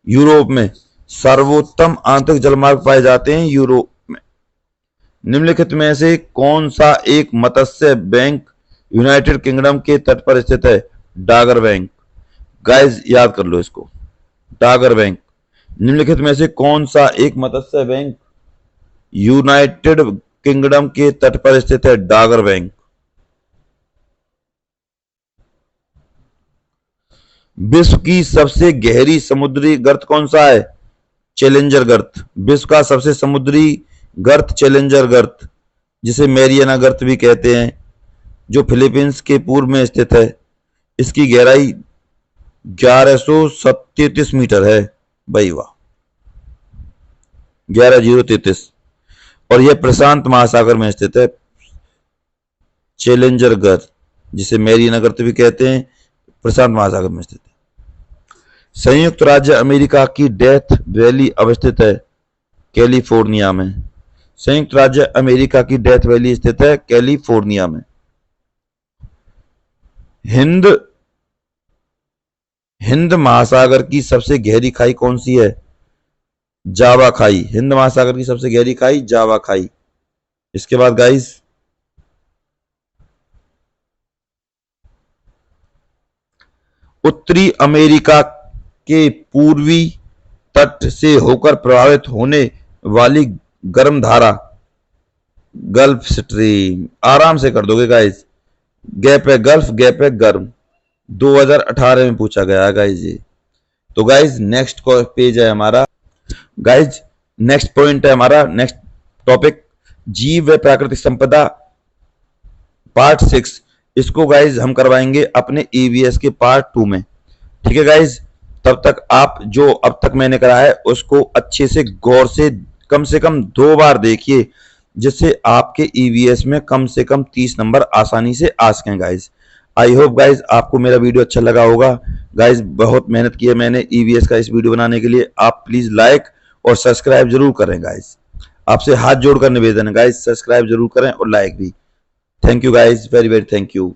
Speaker 1: यूरोप में, सर्वोत्तम आंतरिक जलमार्ग पाए जाते हैं यूरोप में। निम्नलिखित में से कौन सा एक मत्स्य बैंक यूनाइटेड किंगडम के तट पर स्थित है? डागर बैंक। गाइस याद कर लो इसको, डागर बैंक। निम्नलिखित में से कौन सा एक मत्स्य बैंक यूनाइटेड किंगडम के तट पर स्थित है? डागर बैंक। विश्व की सबसे गहरी समुद्री गर्त कौन सा है? चैलेंजर गर्त। विश्व का सबसे समुद्री गर्त चैलेंजर गर्त, जिसे मैरियाना गर्त भी कहते हैं, जो फिलीपींस के पूर्व में स्थित है। इसकी गहराई 1133 मीटर है। भाई वाह, 11033। और यह प्रशांत महासागर में स्थित है। चैलेंजर गर्त, जिसे मैरियाना गर्त भी कहते हैं, प्रशांत महासागर में स्थित है। संयुक्त राज्य अमेरिका की डेथ वैली अवस्थित है कैलिफोर्निया में। संयुक्त राज्य अमेरिका की डेथ वैली स्थित है कैलिफोर्निया में। हिंद महासागर की सबसे गहरी खाई कौन सी है? जावा खाई। हिंद महासागर की सबसे गहरी खाई जावा खाई। इसके बाद गाइस उत्तरी अमेरिका के पूर्वी तट से होकर प्रभावित होने वाली गर्म धारा गल्फ स्ट्रीम, आराम से कर दोगे गाइज। गैप है गल्फ, गैप है गर्म, 2018 में पूछा गया है गाइज ये। तो गाइज नेक्स्ट पेज है हमारा, गाइज नेक्स्ट पॉइंट है हमारा, नेक्स्ट टॉपिक, जीव व प्राकृतिक संपदा पार्ट 6। इसको गाइज हम करवाएंगे अपने ईवीएस के पार्ट 2 में। ठीक है गाइज, तब तक आप जो अब तक मैंने करा है उसको अच्छे से गौर से कम 2 बार देखिए, जिससे आपके ईवीएस में कम से कम 30 नंबर आसानी से आ सकें गाइज। आई होप गाइज आपको मेरा वीडियो अच्छा लगा होगा। गाइज बहुत मेहनत की है मैंने ईवीएस का इस वीडियो बनाने के लिए। आप प्लीज लाइक और सब्सक्राइब जरूर करें गाइज, आपसे हाथ जोड़कर निवेदन है गाइज, सब्सक्राइब जरूर करें और लाइक भी। Thank you guys, very very thank you.